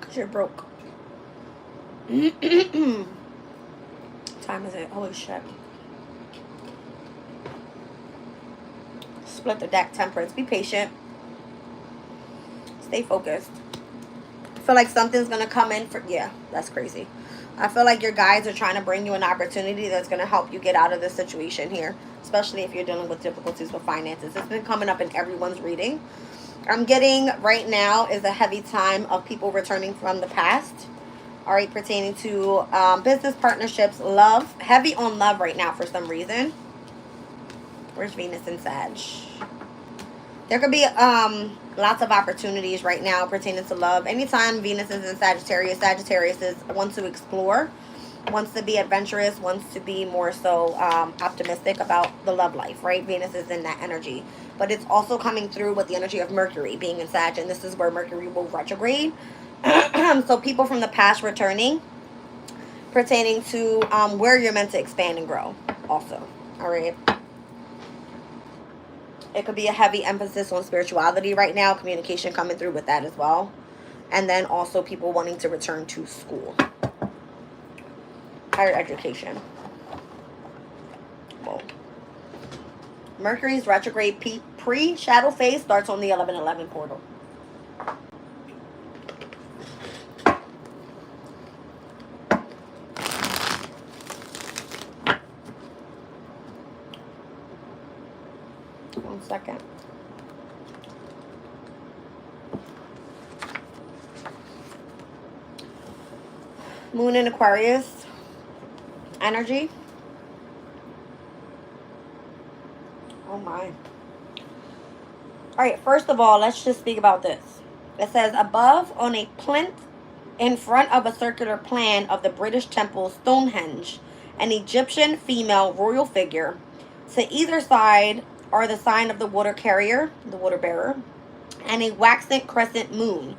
Because you're broke. Time is it? Holy shit. Split the deck, Temperance. Be patient. Stay focused. I feel like something's going to come in for... Yeah, that's crazy. I feel like your guides are trying to bring you an opportunity that's going to help you get out of this situation here. Especially if you're dealing with difficulties with finances. It's been coming up in everyone's reading. I'm getting right now is a heavy time of people returning from the past. All right, pertaining to business partnerships, love. Heavy on love right now for some reason. Where's Venus and Sag? There could be lots of opportunities right now pertaining to love. Anytime Venus is in Sagittarius, Sagittarius wants to explore, wants to be adventurous, wants to be more so optimistic about the love life, right? Venus is in that energy. But it's also coming through with the energy of Mercury being in Sag, and this is where Mercury will retrograde. So people from the past returning, pertaining to where you're meant to expand and grow also. All right. It could be a heavy emphasis on spirituality right now. Communication coming through with that as well. And then also people wanting to return to school. Higher education. Whoa. Mercury's retrograde pre-shadow phase starts on the 11/11 portal. second. Moon in Aquarius energy. Oh my. Alright, first of all, let's just speak about this. It says, above on a plinth in front of a circular plan of the British temple Stonehenge, an Egyptian female royal figure. To either side are the sign of the water carrier, the water bearer, and a waxen crescent moon.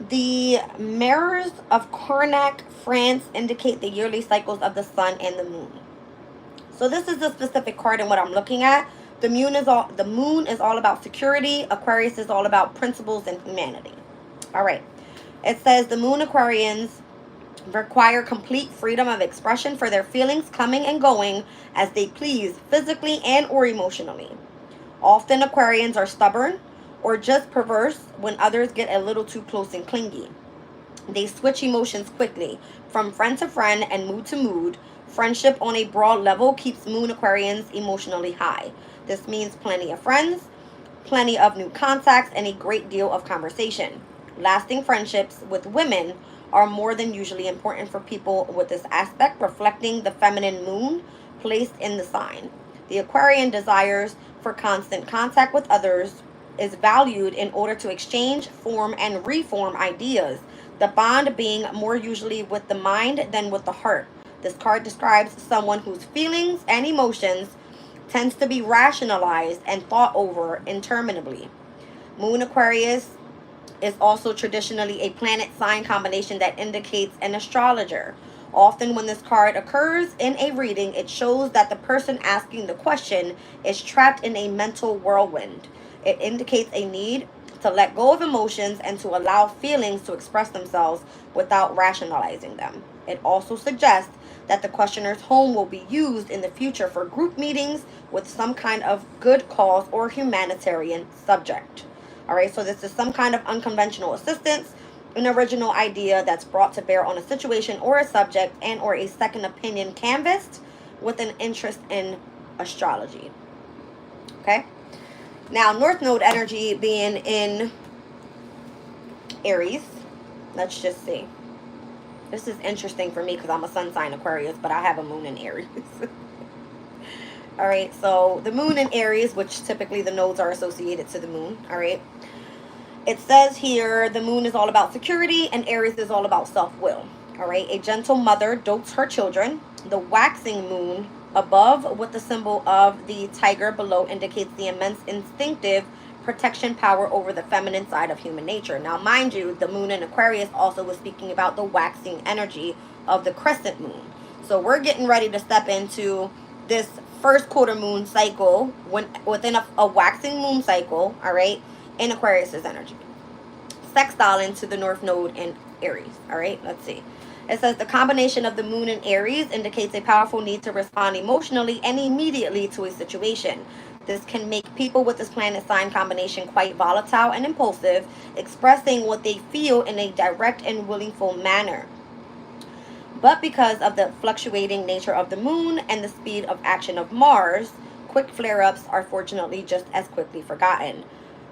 The mirrors of Carnac, France indicate the yearly cycles of the sun and the moon. So this is the specific card and what I'm looking at. The moon is all about security. Aquarius is all about principles and humanity. All right. It says the moon Aquarians require complete freedom of expression for their feelings coming and going as they please, physically and or emotionally. Often Aquarians are stubborn or just perverse when others get a little too close and clingy. They switch emotions quickly from friend to friend and mood to mood. Friendship on a broad level keeps moon Aquarians emotionally high. This means plenty of friends, plenty of new contacts, and a great deal of conversation. Lasting friendships with women are more than usually important for people with this aspect, reflecting the feminine moon placed in the sign. The Aquarian desires for constant contact with others is valued in order to exchange, form, and reform ideas, the bond being more usually with the mind than with the heart. This card describes someone whose feelings and emotions tends to be rationalized and thought over interminably. Moon Aquarius is also traditionally a planet sign combination that indicates an astrologer. Often, when this card occurs in a reading, it shows that the person asking the question is trapped in a mental whirlwind. It indicates a need to let go of emotions and to allow feelings to express themselves without rationalizing them. It also suggests that the questioner's home will be used in the future for group meetings with some kind of good cause or humanitarian subject. All right, so this is some kind of unconventional assistance, an original idea that's brought to bear on a situation or a subject, and or a second opinion canvassed with an interest in astrology. Okay, now North Node energy being in Aries, let's just see. This is interesting for me because I'm a sun sign Aquarius, but I have a moon in Aries. All right, so the moon in Aries, which typically the nodes are associated to the moon. All right, it says here the moon is all about security and Aries is all about self-will. All right, a gentle mother dotes her children. The waxing moon above with the symbol of the tiger below indicates the immense instinctive protection power over the feminine side of human nature. Now, mind you, the moon in Aquarius also was speaking about the waxing energy of the crescent moon. So we're getting ready to step into this first quarter moon cycle within a waxing moon cycle, all right, in Aquarius's energy. Sextile into the North Node in Aries, all right, let's see. It says the combination of the moon and Aries indicates a powerful need to respond emotionally and immediately to a situation. This can make people with this planet sign combination quite volatile and impulsive, expressing what they feel in a direct and willful manner. But because of the fluctuating nature of the moon and the speed of action of Mars, quick flare-ups are fortunately just as quickly forgotten.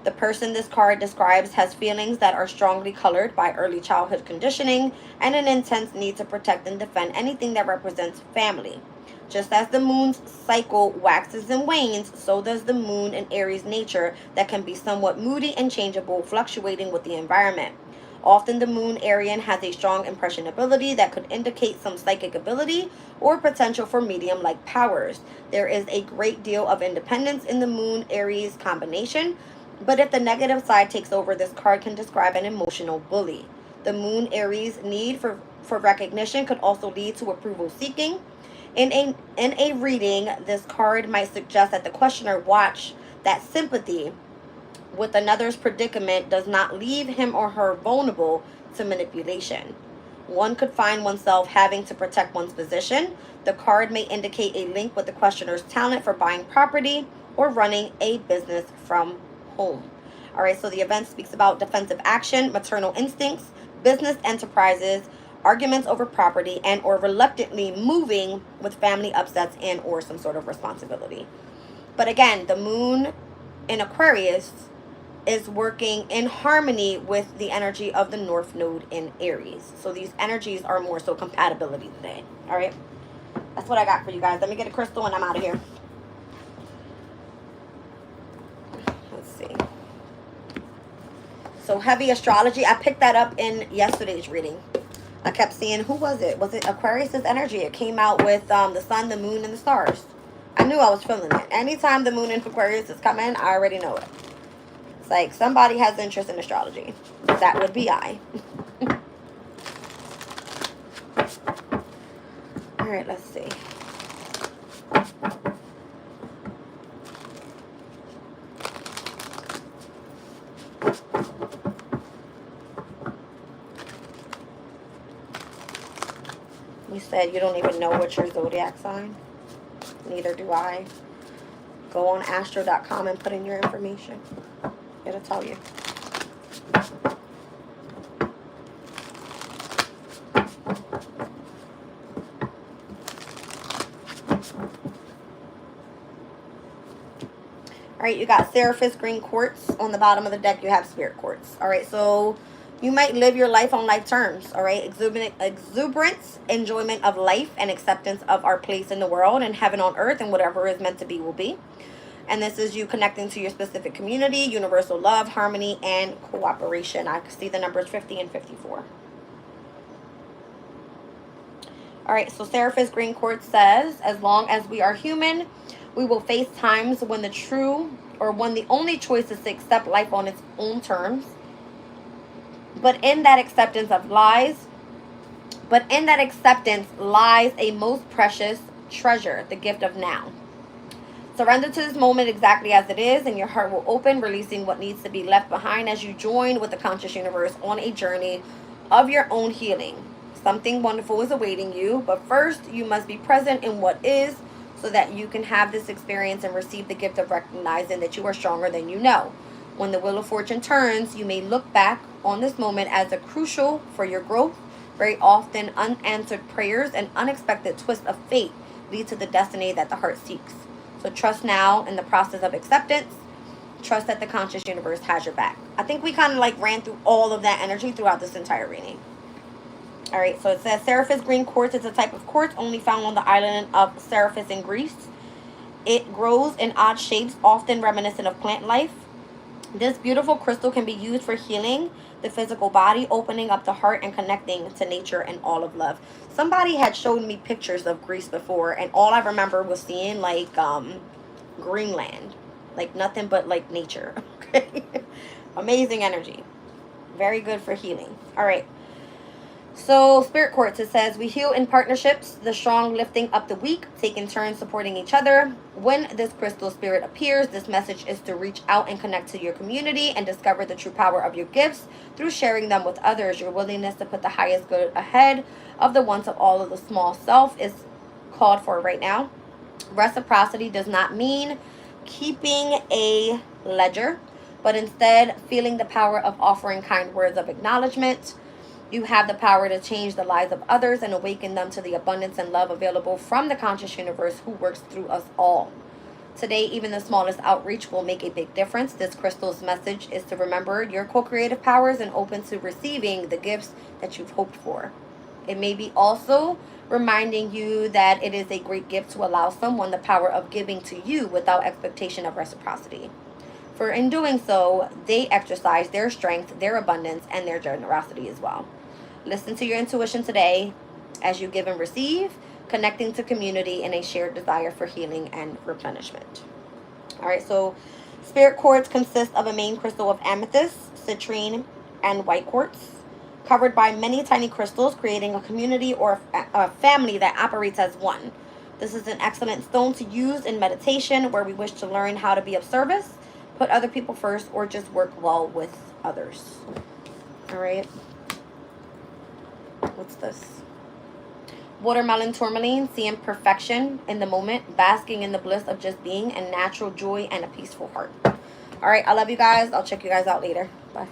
The person this card describes has feelings that are strongly colored by early childhood conditioning and an intense need to protect and defend anything that represents family. Just as the moon's cycle waxes and wanes, so does the moon in Aries nature that can be somewhat moody and changeable, fluctuating with the environment. Often the moon Arian has a strong impressionability that could indicate some psychic ability or potential for medium-like powers. There is a great deal of independence in the moon Aries combination, but if the negative side takes over, this card can describe an emotional bully. The moon Aries need for recognition could also lead to approval seeking. In a reading, this card might suggest that the questioner watch that sympathy with another's predicament does not leave him or her vulnerable to manipulation. One could find oneself having to protect one's position. The card may indicate a link with the questioner's talent for buying property or running a business from home. All right, so the event speaks about defensive action, maternal instincts, business enterprises, arguments over property, and or reluctantly moving with family upsets and or some sort of responsibility. But again, the moon in Aquarius is working in harmony with the energy of the North Node in Aries. So these energies are more so compatibility today. All right. That's what I got for you guys. Let me get a crystal and I'm out of here. Let's see. So heavy astrology. I picked that up in yesterday's reading. I kept seeing, who was it? Was it Aquarius's energy? It came out with the sun, the moon, and the stars. I knew I was feeling it. Anytime the moon in Aquarius is coming, I already know it. It's like somebody has interest in astrology. That would be I. All right, let's see. You said you don't even know what your zodiac sign. Neither do I. Go on astro.com and put in your information. It'll tell you. All right, you got Seraphis green quartz. On the bottom of the deck, you have spirit quartz. All right, so you might live your life on life terms. All right, exuberance, enjoyment of life, and acceptance of our place in the world and heaven on earth, and whatever is meant to be will be. And this is you connecting to your specific community, universal love, harmony, and cooperation. I see the numbers 50 and 54. All right, so Seraphis green quartz says, as long as we are human, we will face times when the only choice is to accept life on its own terms. But in that acceptance lies a most precious treasure, the gift of now. Surrender to this moment exactly as it is, and your heart will open, releasing what needs to be left behind as you join with the conscious universe on a journey of your own healing. Something wonderful is awaiting you, but first you must be present in what is, so that you can have this experience and receive the gift of recognizing that you are stronger than you know. When the wheel of fortune turns, you may look back on this moment as a crucial for your growth. Very often, unanswered prayers and unexpected twists of fate lead to the destiny that the heart seeks. So trust now in the process of acceptance. Trust that the conscious universe has your back. I think we kind of like ran through all of that energy throughout this entire reading. All right, so it says Seraphis green quartz is a type of quartz only found on the island of Seraphis in Greece. It grows in odd shapes, often reminiscent of plant life. This beautiful crystal can be used for healing the physical body, opening up the heart, and connecting to nature and all of love. Somebody had showed me pictures of Greece before, and all I remember was seeing like Greenland, like nothing but like nature. Okay, amazing energy, very good for healing. All right. So, spirit quartz, it says, we heal in partnerships, the strong lifting up the weak, taking turns supporting each other. When this crystal spirit appears, this message is to reach out and connect to your community and discover the true power of your gifts through sharing them with others. Your willingness to put the highest good ahead of the wants of all of the small self is called for right now. Reciprocity does not mean keeping a ledger, but instead feeling the power of offering kind words of acknowledgement. You have the power to change the lives of others and awaken them to the abundance and love available from the conscious universe who works through us all. Today, even the smallest outreach will make a big difference. This crystal's message is to remember your co-creative powers and open to receiving the gifts that you've hoped for. It may be also reminding you that it is a great gift to allow someone the power of giving to you without expectation of reciprocity. For in doing so, they exercise their strength, their abundance, and their generosity as well. Listen to your intuition today as you give and receive, connecting to community in a shared desire for healing and replenishment. All right, so spirit quartz consists of a main crystal of amethyst, citrine, and white quartz, covered by many tiny crystals, creating a community or a family that operates as one. This is an excellent stone to use in meditation where we wish to learn how to be of service, put other people first, or just work well with others. All right. What's this? Watermelon tourmaline, seeing perfection in the moment, basking in the bliss of just being, and natural joy and a peaceful heart. All right, I love you guys. I'll check you guys out later. Bye.